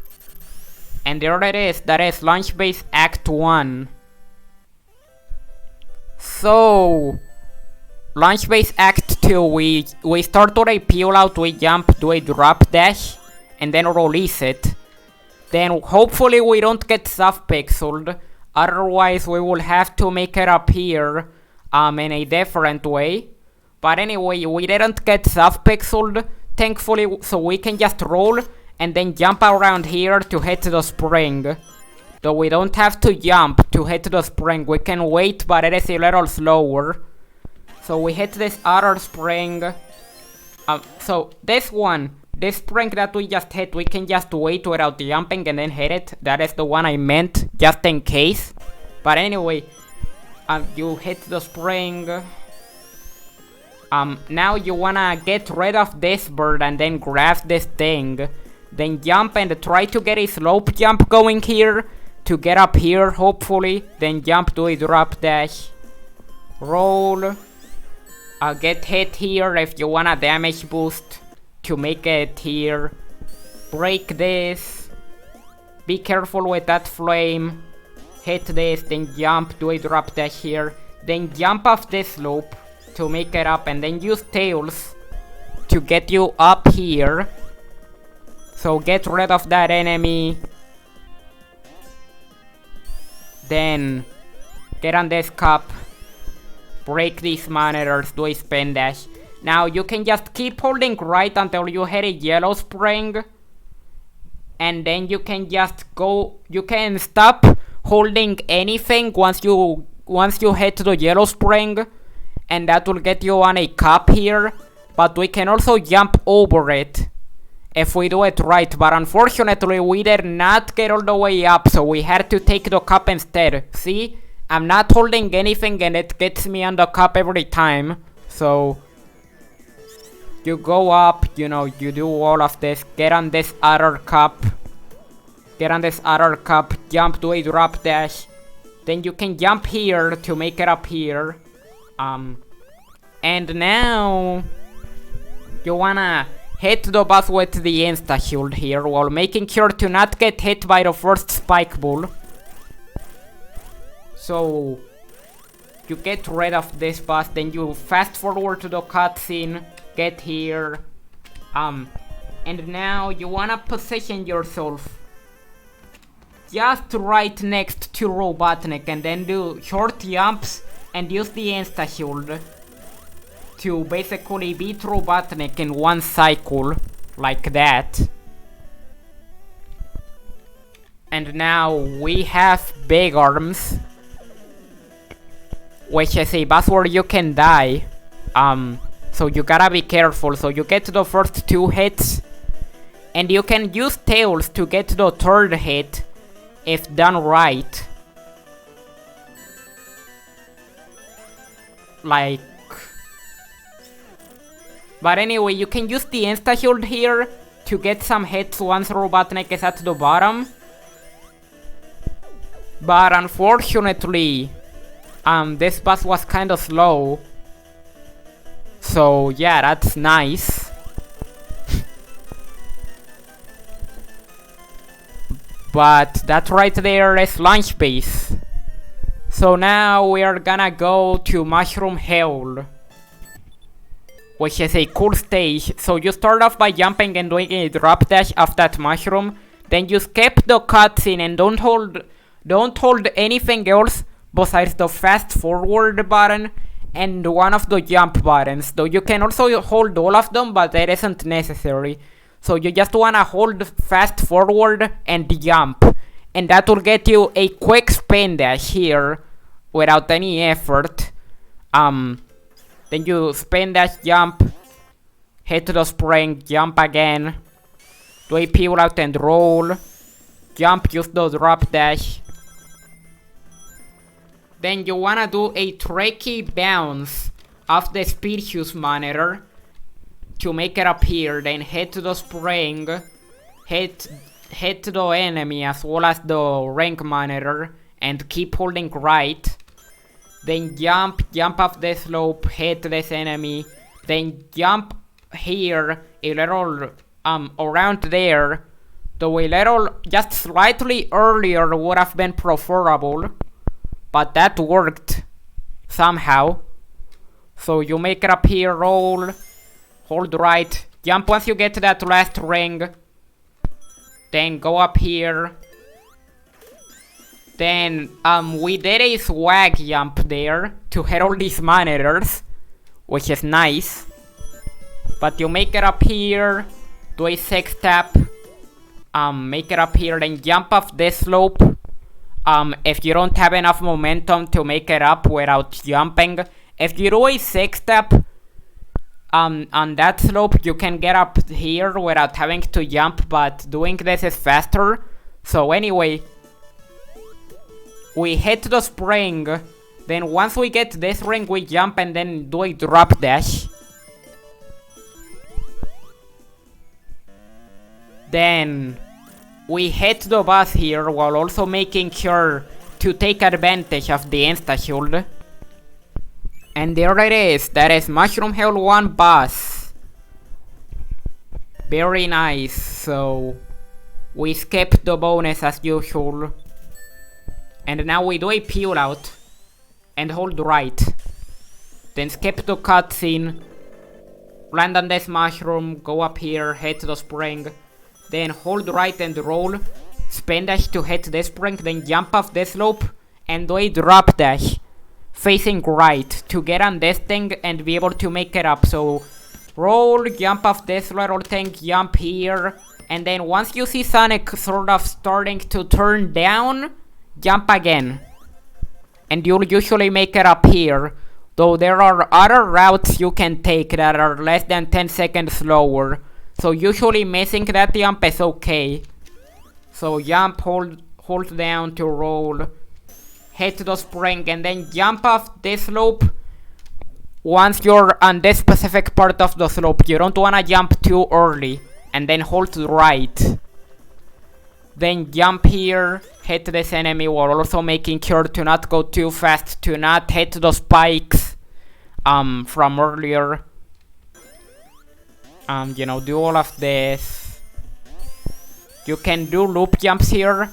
And there it is, that is Launch Base Act 1. So, Launch Base Act 2, we start with a peel out, we jump, do a drop dash, and then release it. Then hopefully we don't get soft pixeled. Otherwise, we will have to make it up here in a different way. But anyway, we didn't get soft pixeled, thankfully, so we can just roll and then jump around here to hit the spring. Though we don't have to jump to hit the spring. We can wait, but it is a little slower. So we hit this other spring. So this spring that we just hit, we can just wait without jumping and then hit it. That is the one I meant, just in case. But anyway, you hit the spring. Now you wanna get rid of this bird and then grab this thing. Then jump and try to get a slope jump going here. To get up here, hopefully. Then jump, do a drop dash. Roll. Get hit here if you want a damage boost to make it here. Break this. Be careful with that flame. Hit this, then jump, do a drop dash here. Then jump off this slope to make it up, and then use tails to get you up here. So get rid of that enemy. Then get on this cup. Break these monitors, do a spin dash. Now you can just keep holding right until you hit a yellow spring. And then you can just go, you can stop holding anything once you hit the yellow spring. And that will get you on a cup here. But we can also jump over it if we do it right. But unfortunately we did not get all the way up, so we had to take the cup instead. See? I'm not holding anything and it gets me on the cup every time. So you go up, you know, you do all of this. Get on this other cup. Get on this other cup. Jump, do a drop dash. Then you can jump here to make it up here. And now you wanna hit the boss with the insta shield here while making sure to not get hit by the first spike bull. So you get rid of this boss, then you fast forward to the cutscene, get here, and now you wanna position yourself just right next to Robotnik and then do short jumps and use the insta shield to basically beat Robotnik in one cycle, like that. And now we have big arms, which is a boss where you can die. So you gotta be careful. So you get the first 2 hits, and you can use tails to get the 3rd hit if done right. Like, but anyway, you can use the insta shield here to get some hits once Robotnik is at the bottom. But unfortunately, this boss was kinda slow. So yeah, that's nice. But that right there is launch base. So now we are gonna go to Mushroom Hell, which is a cool stage. So you start off by jumping and doing a drop dash off that mushroom. Then you skip the cutscene and don't hold anything else besides the fast forward button and one of the jump buttons. Though you can also hold all of them, but that isn't necessary. So you just wanna hold fast forward and jump, and that will get you a quick spin dash here without any effort. Then you spin dash jump, hit the spring, jump again, do a peel out and roll, jump, use the drop dash. Then you wanna do a tricky bounce off the speed shoes monitor to make it appear. Then hit the spring, hit the enemy as well as the rank monitor, and keep holding right. Then jump off the slope, hit this enemy, then jump here a little around there, though a little just slightly earlier would have been preferable, but that worked somehow. So you make it up here, roll, hold right, jump once you get to that last ring, then go up here. Then we did a swag jump there to hit all these monitors, which is nice. But you make it up here, do a 6 tap, make it up here, then jump off this slope, if you don't have enough momentum to make it up without jumping. If you do a 6-step on that slope, you can get up here without having to jump, but doing this is faster. So anyway, we hit the spring, then once we get this ring, we jump and then do a drop dash. Then we hit the boss here while also making sure to take advantage of the insta-shield. And there it is, that is Mushroom Hill 1 boss. Very nice, so we skipped the bonus as usual. And now we do a peel out and hold right. Then skip the cutscene, land on this mushroom, go up here, hit the spring. Then hold right and roll, spin dash to hit this spring, then jump off this slope and do a drop dash facing right to get on this thing and be able to make it up. So roll, jump off this little thing, jump here, and then once you see Sonic sort of starting to turn down, jump again. And you'll usually make it up here, though there are other routes you can take that are less than 10 seconds slower. So usually missing that jump is okay. So jump, hold down to roll, hit the spring, and then jump off this slope once you're on this specific part of the slope. You don't wanna jump too early, and then hold right. Then jump here, hit this enemy while also making sure to not go too fast, to not hit the spikes from earlier. You know, do all of this. You can do loop jumps here,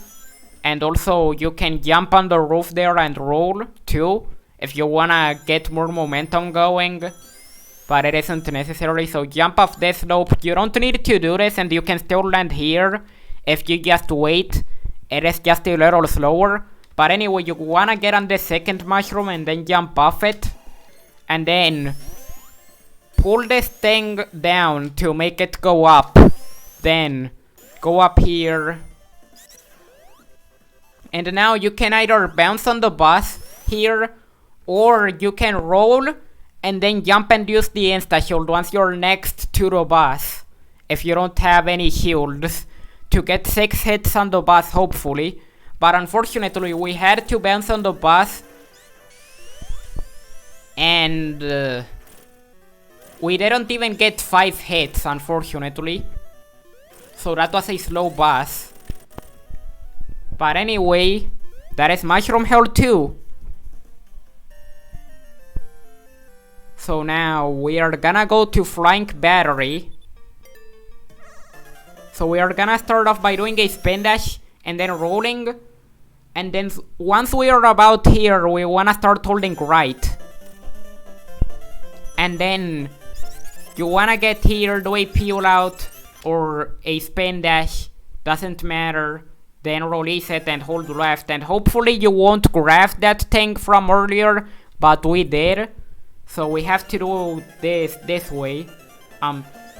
and also you can jump on the roof there and roll too, if you wanna get more momentum going, but it isn't necessary. So jump off this slope. You don't need to do this, and you can still land here if you just wait. It is just a little slower, but anyway, you wanna get on the second mushroom and then jump off it, and then pull this thing down to make it go up. Then go up here, and now you can either bounce on the boss here, or you can roll and then jump and use the insta-shield once you're next to the boss, if you don't have any shields, to get 6 hits on the boss hopefully. But unfortunately we had to bounce on the boss, and we didn't even get 5 hits unfortunately. So that was a slow boss. But anyway, that is Mushroom Hill 2. So now we are gonna go to Flying Battery. So we are gonna start off by doing a spin dash and then rolling. And then once we are about here, we wanna start holding right. And then you wanna get here, do a peel out or a spin dash, doesn't matter. Then release it and hold left, and hopefully you won't grab that thing from earlier, but we did. So we have to do this way.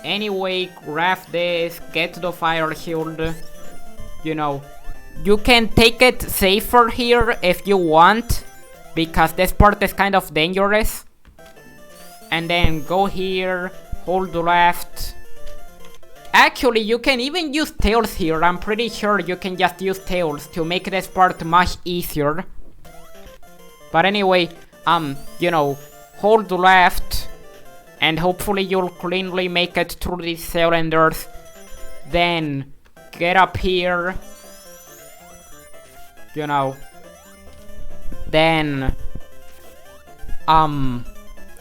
Anyway, grab this, get the fire shield. You know, you can take it safer here if you want, because this part is kind of dangerous. And then go here, hold left. Actually, you can even use tails here. I'm pretty sure you can just use tails to make this part much easier. But anyway, you know, hold left, and hopefully you'll cleanly make it through these cylinders. Then get up here, you know, then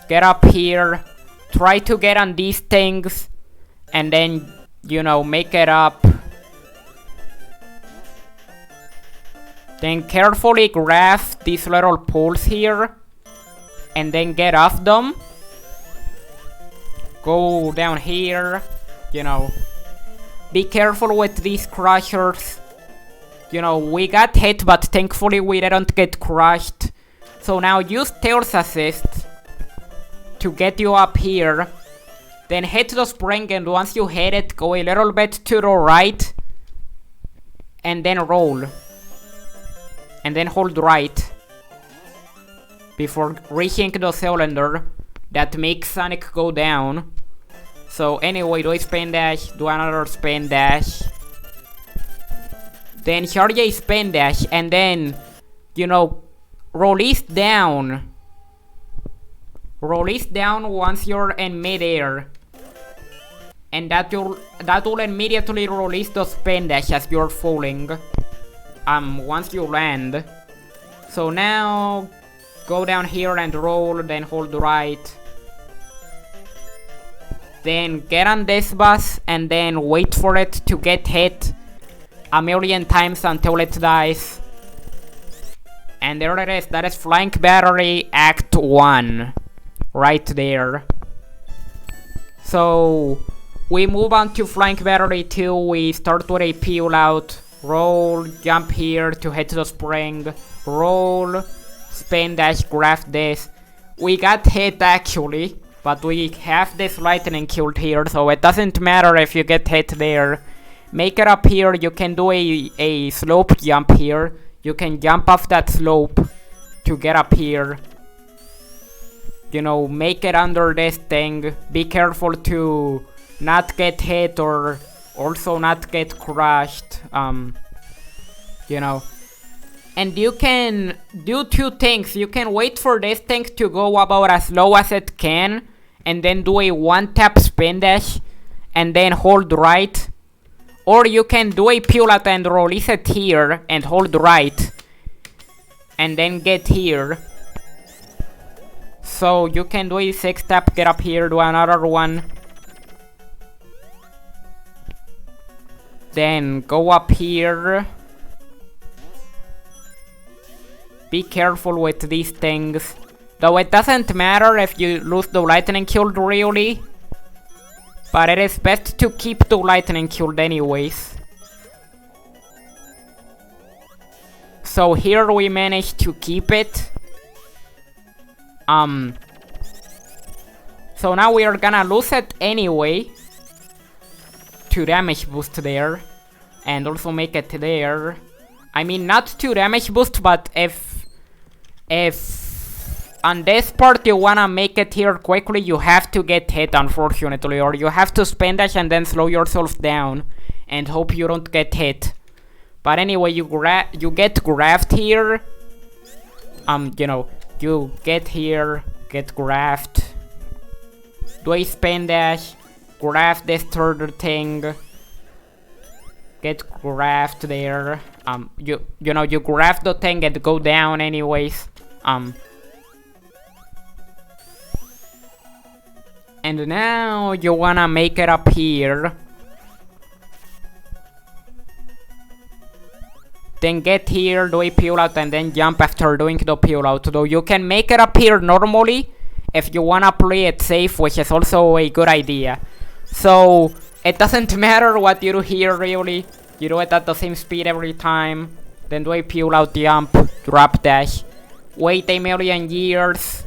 get up here, try to get on these things, and then, you know, make it up. Then carefully grab these little poles here, and then get off them. Go down here, you know. Be careful with these crushers. You know, we got hit, but thankfully we didn't get crushed. So now use Tails Assist to get you up here. Then hit the spring, and once you hit it, go a little bit to the right. And then roll. and then hold right before reaching the cylinder that makes Sonic go down. So anyway, do a spin dash, do another spin dash, then charge a spin dash, and then, you know, release down. Release down once you're in midair, and that will immediately release the spin dash as you're falling. Once you land. So now go down here and roll, then hold right. Then get on this bus and then wait for it to get hit a million times until it dies. And there it is. That is Flying Battery Act 1. Right there. So we move on to Flying Battery 2. We start with a peel out. Roll, jump here to hit the spring. Roll, spin dash, grab this. We got hit actually, but we have this lightning killed here, so it doesn't matter if you get hit there. Make it up here. You can do a slope jump here. You can jump off that slope to get up here. You know, make it under this thing. Be careful to not get hit or also not get crushed. You know. And you can do two things. You can wait for this thing to go about as low as it can, and then do a one-tap spin dash, and then hold right. Or you can do a peel out and release it here, and hold right, and then get here. So you can do a 6-tap, get up here, do another one. Then go up here. Be careful with these things. Though it doesn't matter if you lose the lightning killed really. But it is best to keep the lightning killed anyways. So here we managed to keep it. So now we are gonna lose it anyway. 2 damage boost there. And also make it there. I mean, not 2 damage boost, but if on this part you wanna make it here quickly, you have to get hit, unfortunately. Or you have to spin dash and then slow yourself down and hope you don't get hit. But anyway, you get grabbed here. You know, you get here, get grabbed. Do a spin dash, grab this third thing. Get grabbed there. You know, you grab the thing and go down anyways. And now you wanna make it up here. Then get here, do a peel out, and then jump after doing the peel out. Though you can make it up here normally if you wanna play it safe, which is also a good idea. So it doesn't matter what you do here really. You do it at the same speed every time. Then do a peel out, jump, drop dash. Wait a million years.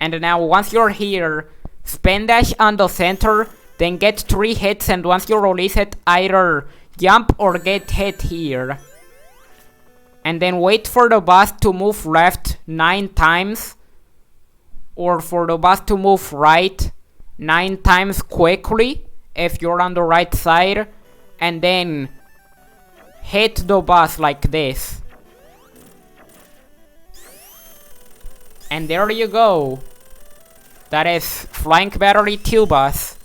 And now once you're here, spin dash on the center, then get 3 hits, and once you release it, either jump or get hit here. And then wait for the bus to move left 9 times. Or for the bus to move right 9 times quickly if you're on the right side. And then hit the bus like this. And there you go. That is Flying Battery 2 bus.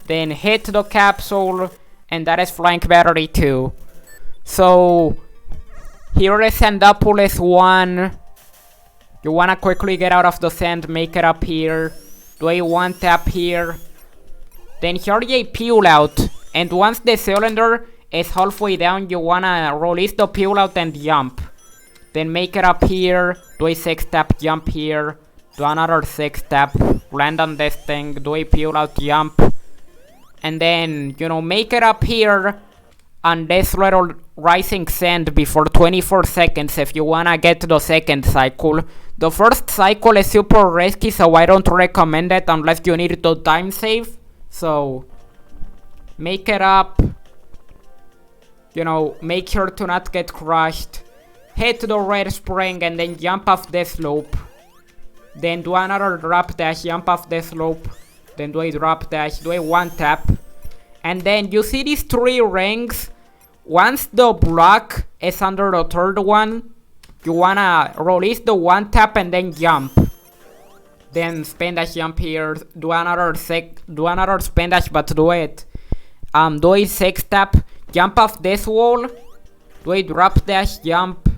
Then hit the capsule, and that is Flying Battery 2. So here is Sandopolis 1. You wanna quickly get out of the sand, make it up here. Do a 1-tap here. Then here a peel out. And once the cylinder is halfway down, you wanna release the peel out and jump. Then make it up here. Do a 6-tap, jump here. Do another 6-tap, land on this thing, do a peel out, jump. And then, you know, make it up here on this little rising sand before 24 seconds if you wanna get the second cycle. The first cycle is super risky, so I don't recommend it unless you need to time save. So make it up. make sure to not get crushed. Hit the red spring and then jump off the slope. Then do another drop dash, jump off the slope. Then do a drop dash, do a one tap. And then you see these 3 rings. Once the block is under the third one, you wanna release the one tap and then jump. Then spin dash jump here. Do another spin dash, but do it. Do a 6 tap. Jump off this wall. Do a drop dash, jump.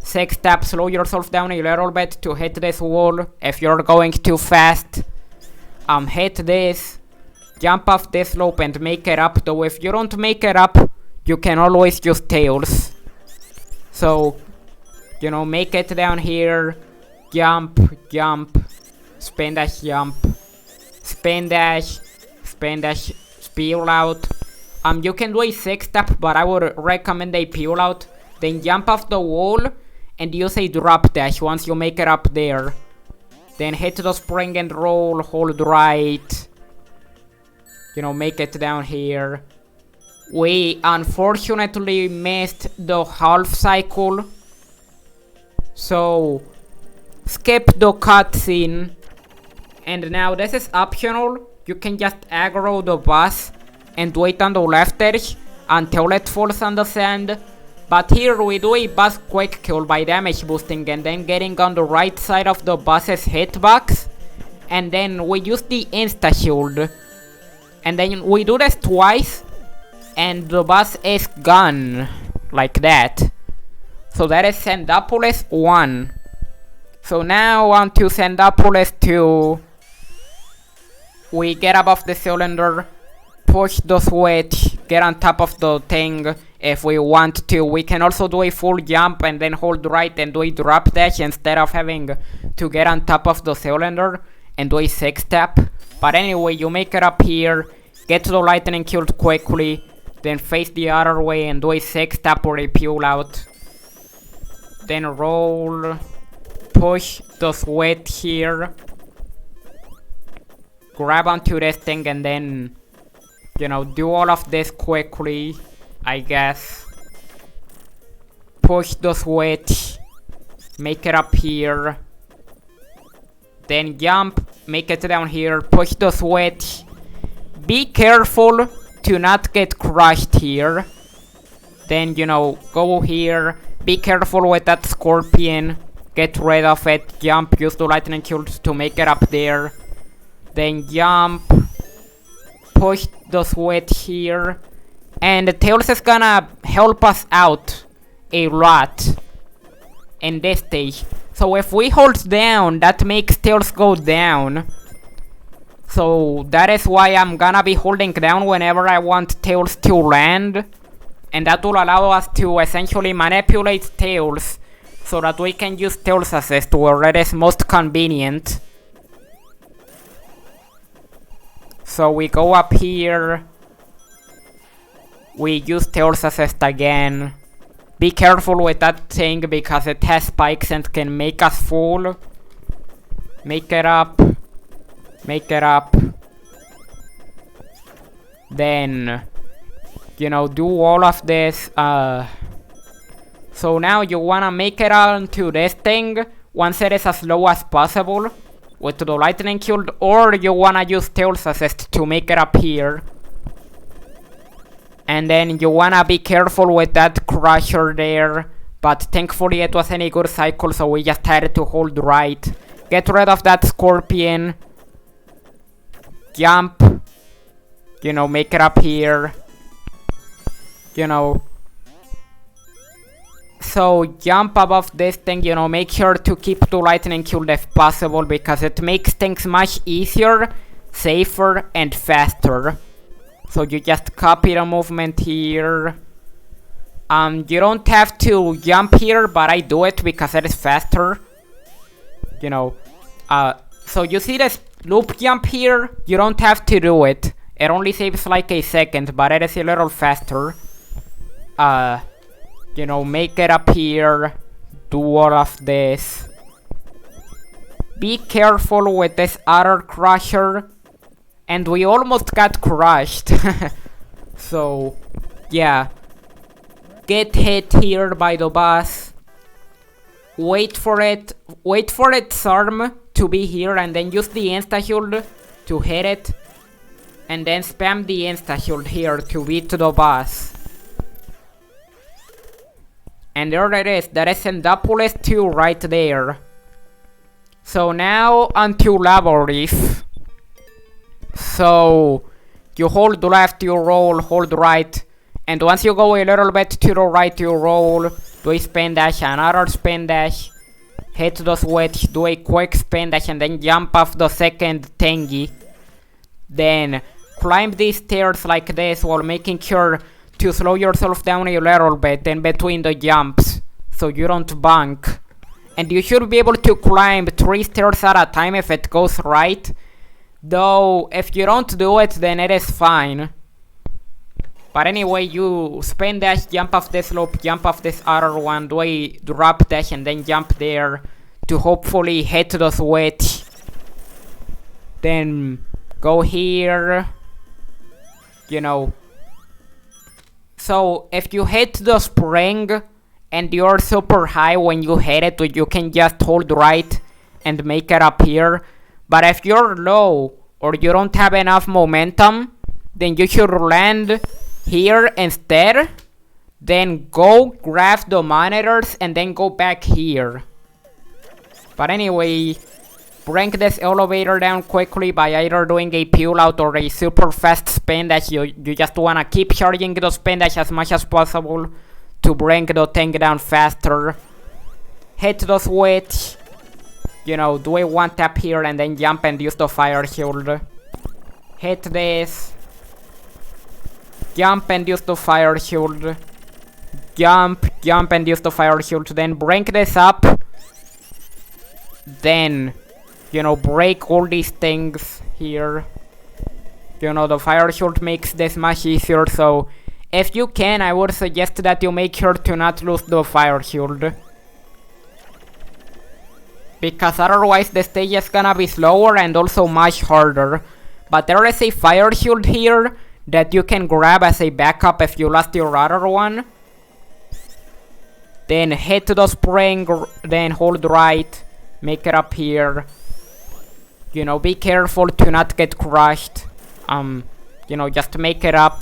6 tap. Slow yourself down a little bit to hit this wall. If you're going too fast, hit this. Jump off this slope and make it up. Though if you don't make it up, you can always use tails. So, make it down here. Jump. Spin dash, jump. Spin dash, peel out. You can do a 6 tap, but I would recommend a peel out. Then jump off the wall and use a drop dash once you make it up there. Then hit the spring and roll, hold right. Make it down here. We unfortunately missed the half cycle. So, skip the cutscene. And now this is optional. You can just aggro the boss and wait on the left edge until it falls on the sand. But here we do a boss quick kill by damage boosting and then getting on the right side of the boss's hitbox. And then we use the insta shield. And then we do this twice and the boss is gone. Like that. So that is Sendopolis 1. So now on to Sendopolis 2. We get above the cylinder, push the switch, get on top of the thing if we want to. We can also do a full jump and then hold right and do a drop dash instead of having to get on top of the cylinder and do a 6 tap. But anyway, you make it up here, get to the lightning cube quickly, then face the other way and do a 6 tap or a peel out. Then roll, push the switch here, grab onto this thing and then, do all of this quickly, I guess. Push the switch, make it up here, then jump, make it down here, push the switch. Be careful to not get crushed here. Then, go here, be careful with that scorpion, get rid of it, jump, use the lightning cubes to make it up there. Then jump, push the switch here, and Tails is gonna help us out a lot in this stage. So if we hold down, that makes Tails go down. So that is why I'm gonna be holding down whenever I want Tails to land. And that will allow us to essentially manipulate Tails so that we can use Tails Assist where it is most convenient. So we go up here. We use Tails Assist again. Be careful with that thing because it has spikes and can make us fall. Make it up. Make it up. Then, do all of this. So now you wanna make it onto this thing once it is as low as possible with the lightning cube, or you wanna use Tails Assist to make it up here. And then you wanna be careful with that crusher there, but thankfully it wasn't a good cycle, so we just had to hold right. Get rid of that scorpion. Jump. Make it up here. So jump above this thing, make sure to keep the lightning cube if possible because it makes things much easier, safer, and faster. So you just copy the movement here. You don't have to jump here, but I do it because it is faster. So you see this loop jump here? You don't have to do it. It only saves like a second, but it is a little faster. Make it up here. Do all of this. Be careful with this other crusher. And we almost got crushed. So, Yeah. Get hit here by the boss. Wait for its arm to be here and then use the insta-shield to hit it. And then spam the insta-shield here to beat the boss. And there it is, that is Endopolis 2 right there. So now onto Labyrinth. So you hold left, you roll, hold right. And once you go a little bit to the right, you roll, do a spin dash, another spin dash. Hit the switch, do a quick spin dash and then jump off the second thingy. Then climb these stairs like this while making sure to slow yourself down a little bit in between the jumps so you don't bunk. And you should be able to climb 3 stairs at a time if it goes right. Though if you don't do it, then it is fine. But anyway, you spin dash, jump off this loop, jump off this other one, do a drop dash and then jump there to hopefully hit the switch. Then go here, you know. So if you hit the spring and you're super high when you hit it, you can just hold right and make it appear. But if you're low or you don't have enough momentum, then you should land here instead. Then go grab the monitors and then go back here. But anyway, bring this elevator down quickly by either doing a peel out or a super fast spin dash. You just wanna keep charging the spin dash as much as possible to bring the thing down faster. Hit the switch. You know, do a one tap here and then jump and use the fire shield. Hit this. Jump and use the fire shield. Jump and use the fire shield. Then bring this up. Then, you know, break all these things here. You know, the fire shield makes this much easier, so if you can, I would suggest that you make sure to not lose the fire shield. Because otherwise the stage is gonna be slower and also much harder. But there is a fire shield here that you can grab as a backup if you lost your other one. Then hit the spring, then hold right, make it up here. You know, be careful to not get crushed. You know, just make it up.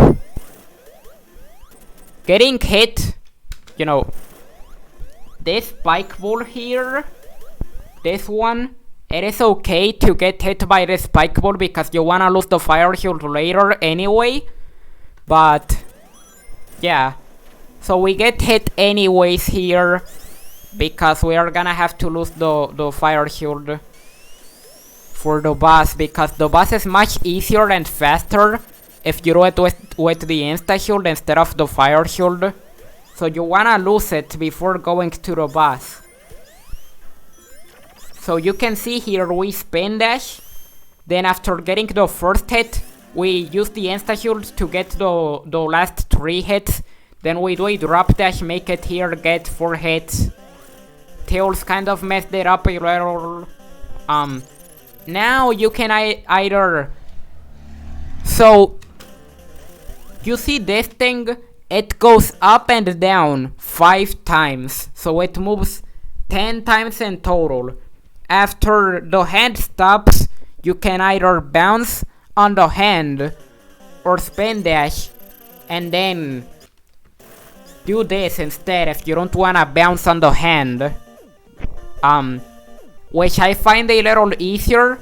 Getting hit, you know, this spike ball here, this one, it is okay to get hit by this spike ball because you wanna lose the fire shield later anyway. But, yeah. So we get hit anyways here because we are gonna have to lose the fire shield for the boss, because the boss is much easier and faster if you do it with the insta shield instead of the fire shield. So you wanna lose it before going to the boss. So you can see here we spin dash. Then after getting the first hit, we use the insta shield to get the last 3 hits. Then we do a drop dash, make it here, get 4 hits. Tails kind of messed it up a little. Now you can either... So, you see this thing? It goes up and down 5 times. So it moves 10 times in total. After the hand stops, you can either bounce on the hand or spin dash and then do this instead if you don't wanna bounce on the hand. Which I find a little easier,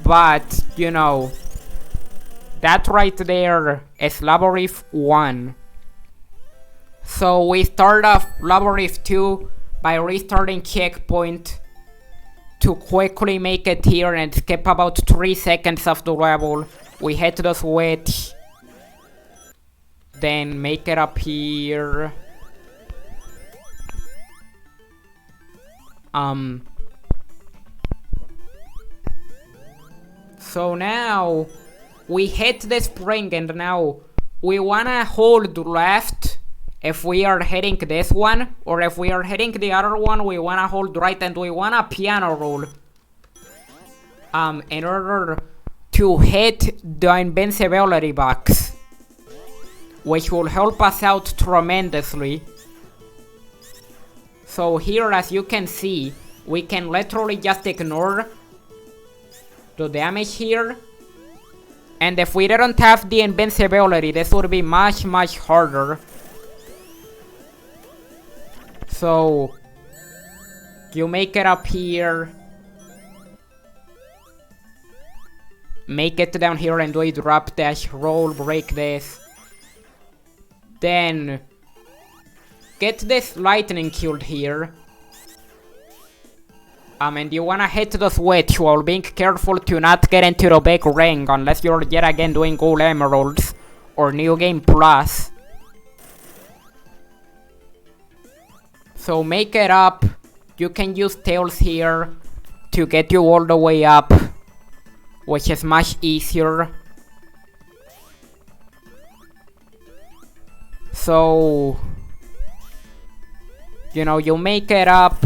but you know, that right there is Labyrinth 1. So we start off Labyrinth 2 by restarting checkpoint to quickly make it here and skip about 3 seconds of the level. We hit the switch, then make it up here. So now we hit the spring and now we wanna hold left if we are hitting this one, or if we are hitting the other one, we wanna hold right and we wanna piano roll in order to hit the invincibility box. which will help us out tremendously. So here, as you can see, we can literally just ignore the damage here. And if we didn't have the invincibility, this would be much harder. So you make it up here, make it down here and do a drop dash, roll, break this. Then get this lightning killed here. And you wanna hit the switch while being careful to not get into the big ring unless you're yet again doing gold emeralds or new game plus. So make it up. You can use tails here to get you all the way up, which is much easier. So, you know, you make it up.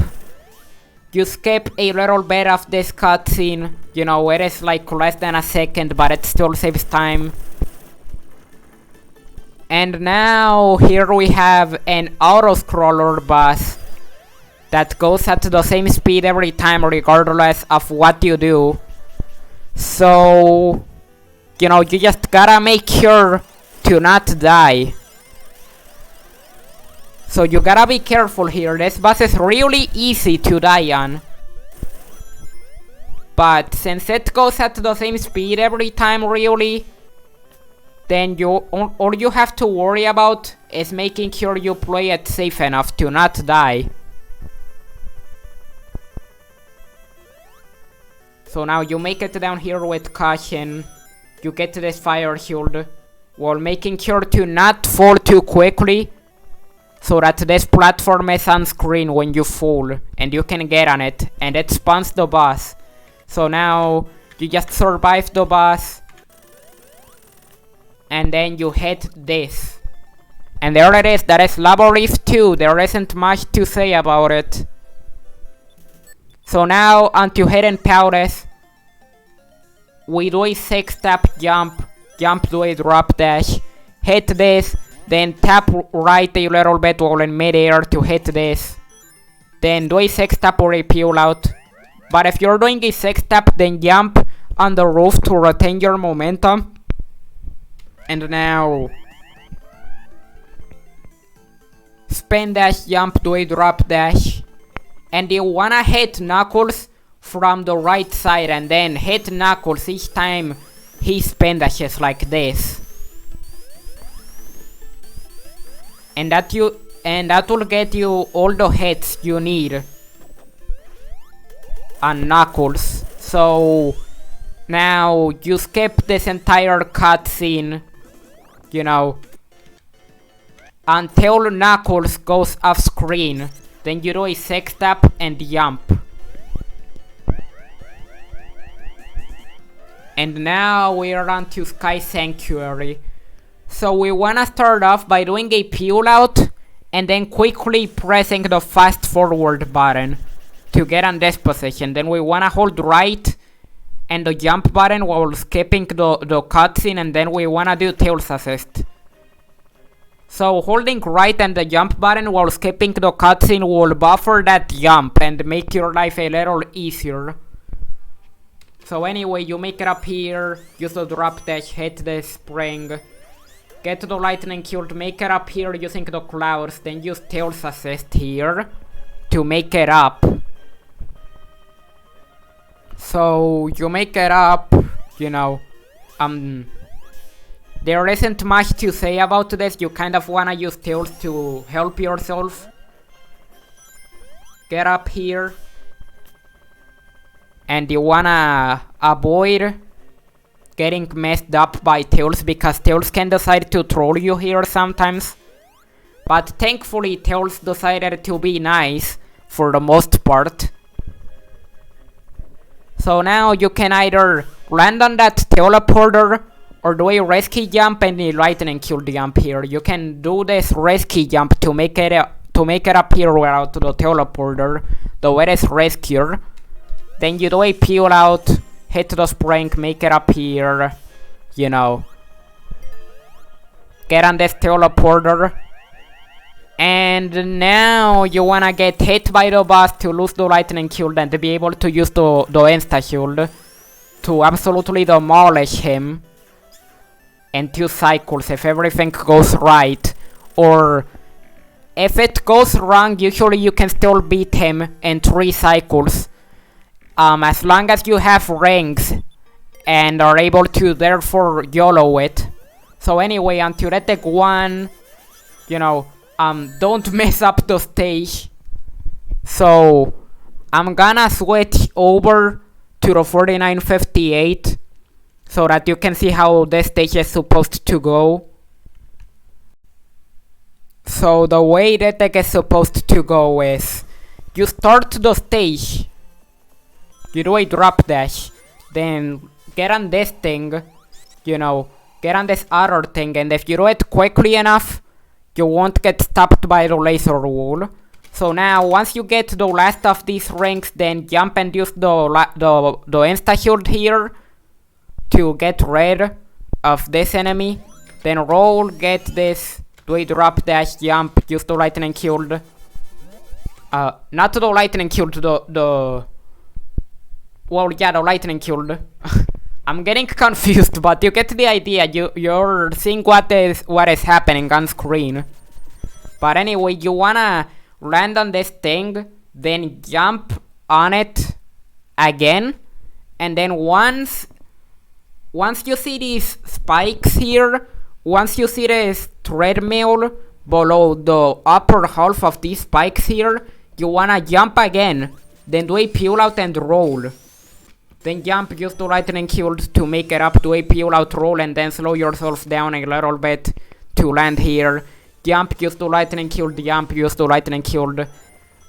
You skip a little bit of this cutscene. You know, it is like less than a second, but it still saves time. And now, here we have an auto-scroller boss that goes at the same speed every time regardless of what you do. So, you know, you just gotta make sure to not die. So you gotta be careful here. This boss is really easy to die on. But since it goes at the same speed every time really, then all you have to worry about is making sure you play it safe enough to not die. So now you make it down here with caution. You get this fire shield while making sure to not fall too quickly, so that this platform is on screen when you fall and you can get on it and it spawns the boss. So now you just survive the boss and then you hit this. And there it is, that is Lava Reef 2. There isn't much to say about it. So now onto Hidden Palace. We do a 6-step jump, do a drop dash, hit this, then tap right a little bit while in midair to hit this. Then do a 6-step or a peel out. But if you're doing a 6-step, then jump on the roof to retain your momentum. And now spin dash, jump, do a drop dash. And you wanna hit Knuckles from the right side and then hit Knuckles each time he spin dashes like this. And that will get you all the hits you need on Knuckles. So now you skip this entire cutscene, you know, until Knuckles goes off screen. Then you do a 6-step and jump. And now we are on to Sky Sanctuary. So we wanna start off by doing a peel out and then quickly pressing the fast forward button to get on this position. Then we wanna hold right and the jump button while skipping the cutscene, and then we wanna do Tails Assist. So holding right and the jump button while skipping the cutscene will buffer that jump and make your life a little easier. So anyway, you make it up here, use the drop dash, hit the spring, get the lightning killed, make it up here using the clouds, then use Tails Assist here to make it up. So you make it up, you know, there isn't much to say about this. You kind of wanna use Tails to help yourself. Get up here. And you wanna avoid getting messed up by Tails, because Tails can decide to troll you here sometimes. But thankfully Tails decided to be nice for the most part. So now you can either land on that teleporter or do a risky jump and a lightning kill jump here. You can do this risky jump to make it up here without the teleporter, though it is riskier. Then you do a peel out, hit the spring, make it up here, you know. get on this teleporter. And now you wanna get hit by the boss to lose the lightning shield and to be able to use the insta shield to absolutely demolish him in 2 cycles if everything goes right. Or if it goes wrong, usually you can still beat him in 3 cycles. As long as you have rings and are able to therefore YOLO it. So anyway, on Theoretic 1, you know, don't mess up the stage. So I'm gonna switch over to the 4958 so that you can see how this stage is supposed to go. So the way that it is supposed to go is you start the stage, you do a drop dash, then get on this thing, you know, get on this other thing, and if you do it quickly enough, you won't get stopped by the laser wall. So now, once you get the last of these rings, then jump and use the insta shield here to get rid of this enemy. Then roll, get this, do a drop dash, jump, use the lightning shield. Not the lightning shield, the lightning shield. I'm getting confused, but you get the idea. You're seeing what is happening on screen. But anyway, you wanna land on this thing, then jump on it again, and then once you see these spikes here, once you see this treadmill below the upper half of these spikes here, you wanna jump again, then do a peel out and roll. Then jump, use the lightning shield to make it up, to a peel out roll, and then slow yourself down a little bit to land here. Jump, use the lightning shield, jump, use the lightning shield.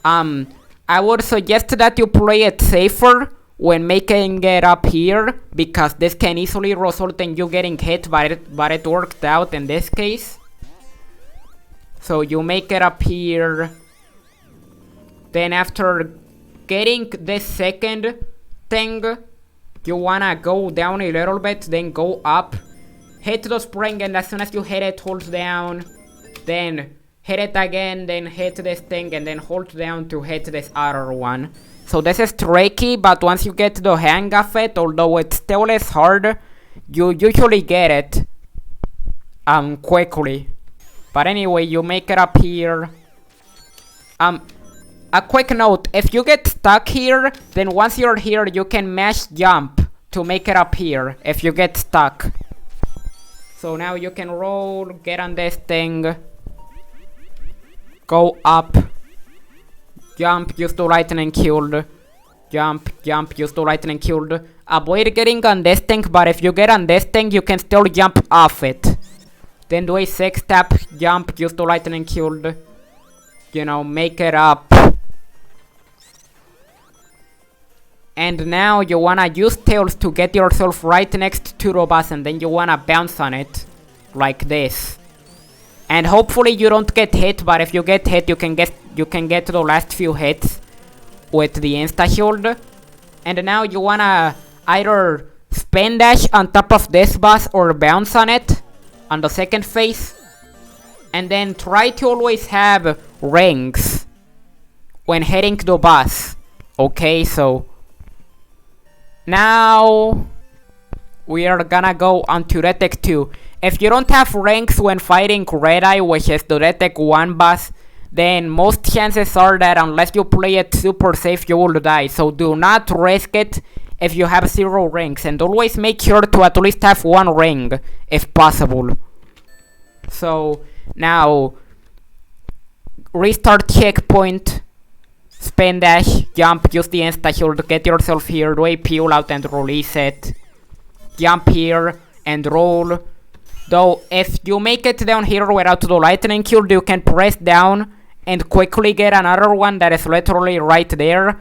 I would suggest that you play it safer when making it up here, because this can easily result in you getting hit, but it worked out in this case. So you make it up here. Then after getting this second thing, you wanna go down a little bit, then go up, hit the spring, and as soon as you hit it, hold down, then hit it again, then hit this thing, and then hold down to hit this other one. So this is tricky, but once you get the hang of it, although it still is hard, you usually get it quickly. But anyway, you make it up here. A quick note, if you get stuck here, then once you're here, you can mash jump to make it up here if you get stuck. So now you can roll, get on this thing, go up, jump, use the lightning shield, jump, use the lightning shield. Avoid getting on this thing, but if you get on this thing, you can still jump off it. Then do a 6-step, jump, use the lightning shield, you know, make it up. And now you wanna use tails to get yourself right next to the boss, and then you wanna bounce on it like this. And hopefully you don't get hit, but if you get hit, you can get the last few hits with the insta shield. And now you wanna either spin dash on top of this boss or bounce on it on the second phase. And then try to always have rings when hitting the boss. Okay, so now we are gonna go on to Theoretic 2. If you don't have ranks when fighting Red Eye, which is the Theoretic 1 boss, then most chances are that unless you play it super safe, you will die. So do not risk it if you have 0 rings, and always make sure to at least have 1 ring if possible. So now restart checkpoint, spin dash, jump, use the insta shield, get yourself here, do a peel out and release it. Jump here and roll. Though if you make it down here without the lightning shield, you can press down and quickly get another one that is literally right there.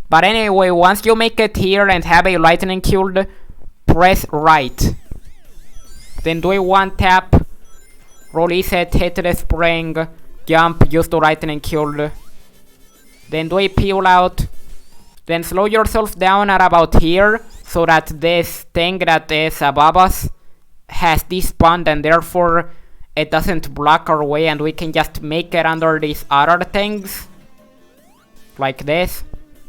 But anyway, once you make it here and have a lightning shield, press right. Then do a 1-tap, release it, hit the spring, jump, use the lightning shield. Then do a peel out, then slow yourself down at about here, so that this thing that is above us has despawned, and therefore it doesn't block our way, and we can just make it under these other things. Like this.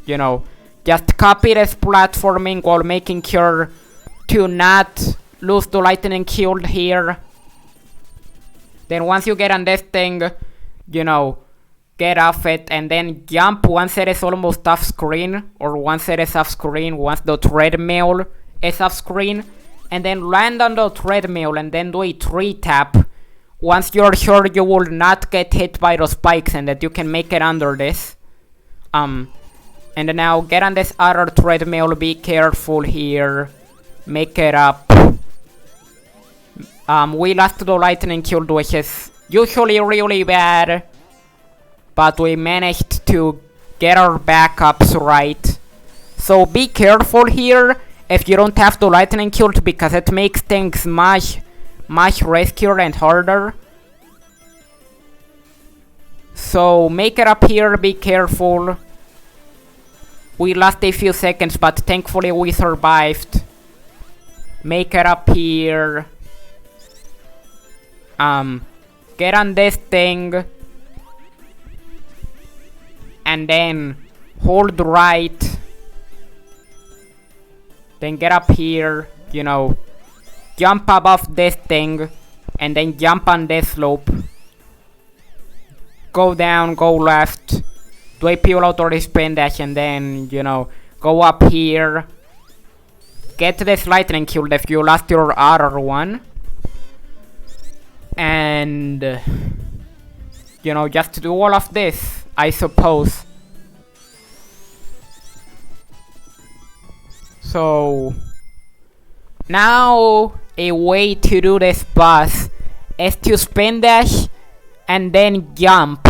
You know, just copy this platforming while making sure to not lose the lightning shield here. Then once you get on this thing, you know, get off it and then jump once it is almost off screen, or once it is off screen, once the treadmill is off screen, and then land on the treadmill and then do a 3-tap once you're sure you will not get hit by the spikes and that you can make it under this. And now get on this other treadmill, be careful here, make it up. We lost the lightning shield, which is usually really bad, but we managed to get our backups right. So be careful here if you don't have the lightning shield, because it makes things much riskier and harder. So make it up here, be careful. We lost a few seconds, but thankfully we survived. Make it up here. Get on this thing. And then hold right. Then get up here, you know. Jump above this thing. And then jump on this slope. Go down, go left. Do a peel out or a spin dash, and then, you know, go up here. Get this lightning shield if you lost your other one. And, you know, just do all of this, I suppose. So, now a way to do this boss is to spin dash and then jump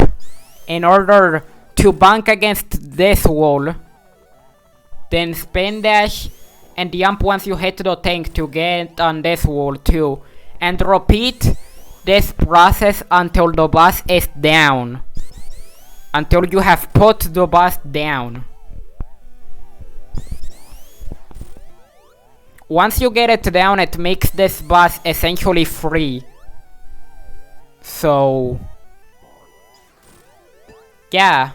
in order to bunk against this wall. Then spin dash and jump once you hit the tank to get on this wall too. And repeat this process until the boss is down. Until you have put the boss down. Once you get it down, it makes this boss essentially free. So, yeah.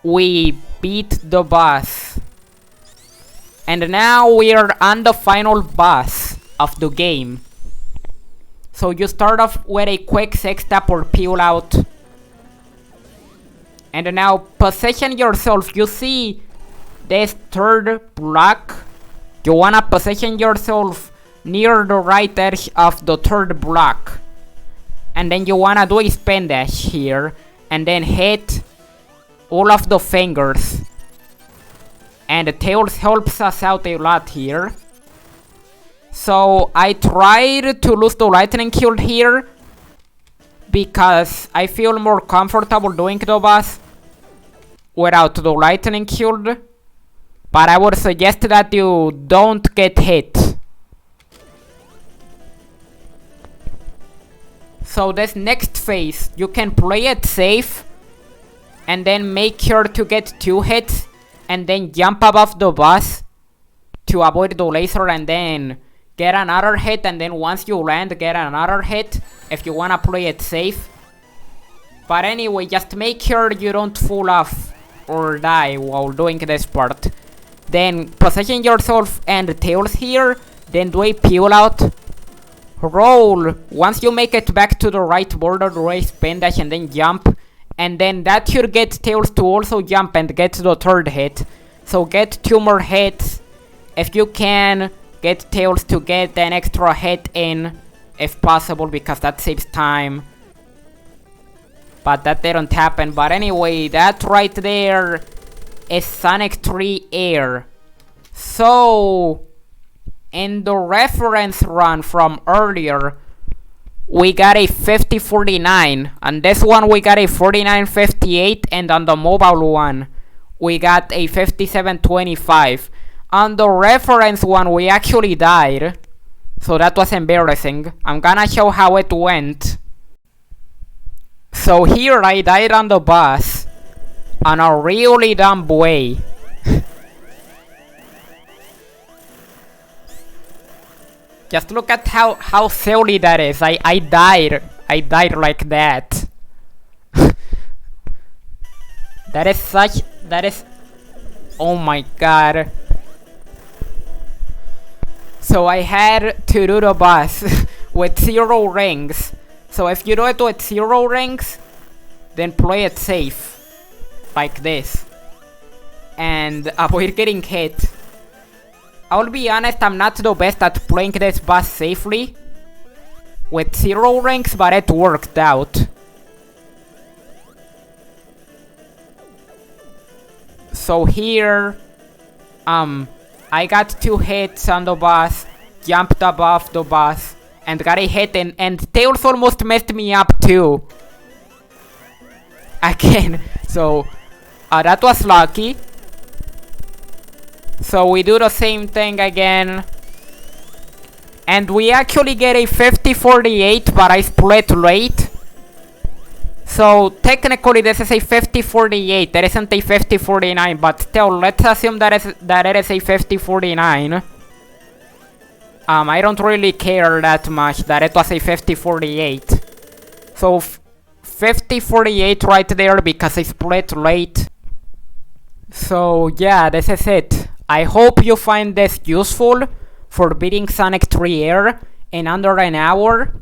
We beat the boss. And now we are on the final boss of the game. So you start off with a quick 6-tap or peel out. And now position yourself. You see this third block? You wanna position yourself near the right edge of the third block. And then you wanna do a spin dash here. And then hit all of the fingers. And the Tails helps us out a lot here. So I tried to lose the lightning shield here, because I feel more comfortable doing the boss without the lightning shield. But I would suggest that you don't get hit. So this next phase, you can play it safe and then make sure to get 2 hits and then jump above the boss to avoid the laser, and then get another hit, and then once you land, get another hit if you wanna play it safe. But anyway, just make sure you don't fall off or die while doing this part. Then position yourself and Tails here, then do a peel out. Roll. Once you make it back to the right border, do a spin dash and then jump. And then that should get Tails to also jump and get the third hit. So get 2 more hits. If you can, get Tails to get an extra hit in, if possible, because that saves time. But that didn't happen. But anyway, that right there is Sonic 3 Air. So, in the reference run from earlier, we got a 50-49. On this one, we got a 49-58. And on the mobile one, we got a 57-25. On the reference one, we actually died. So that was embarrassing. I'm gonna show how it went. So here I died on the boss on a really dumb way. Just look at how silly that is. I died. I died like that. That is, oh my god. So I had to do the boss with 0 rings. So if you do it with 0 rings, then play it safe. Like this. And avoid getting hit. I'll be honest, I'm not the best at playing this boss safely with 0 rings, but it worked out. So here, I got 2 hits on the boss, jumped above the boss, and got a hit, and Tails almost messed me up too. Again, so that was lucky. So we do the same thing again. And we actually get a 50-48, but I split late. So technically this is a 50-48. There isn't a 50-49, but still, let's assume that it is a 50-49. I don't really care that much that it was a 50-48. So 50-48 right there because I split late. So yeah, this is it. I hope you find this useful for beating Sonic 3 Air in under an hour.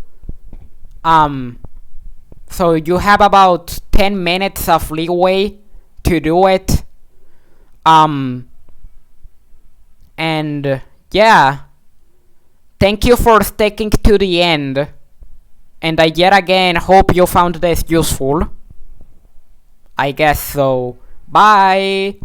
So you have about 10 minutes of leeway to do it. And yeah, thank you for sticking to the end. And I yet again hope you found this useful. I guess so. Bye!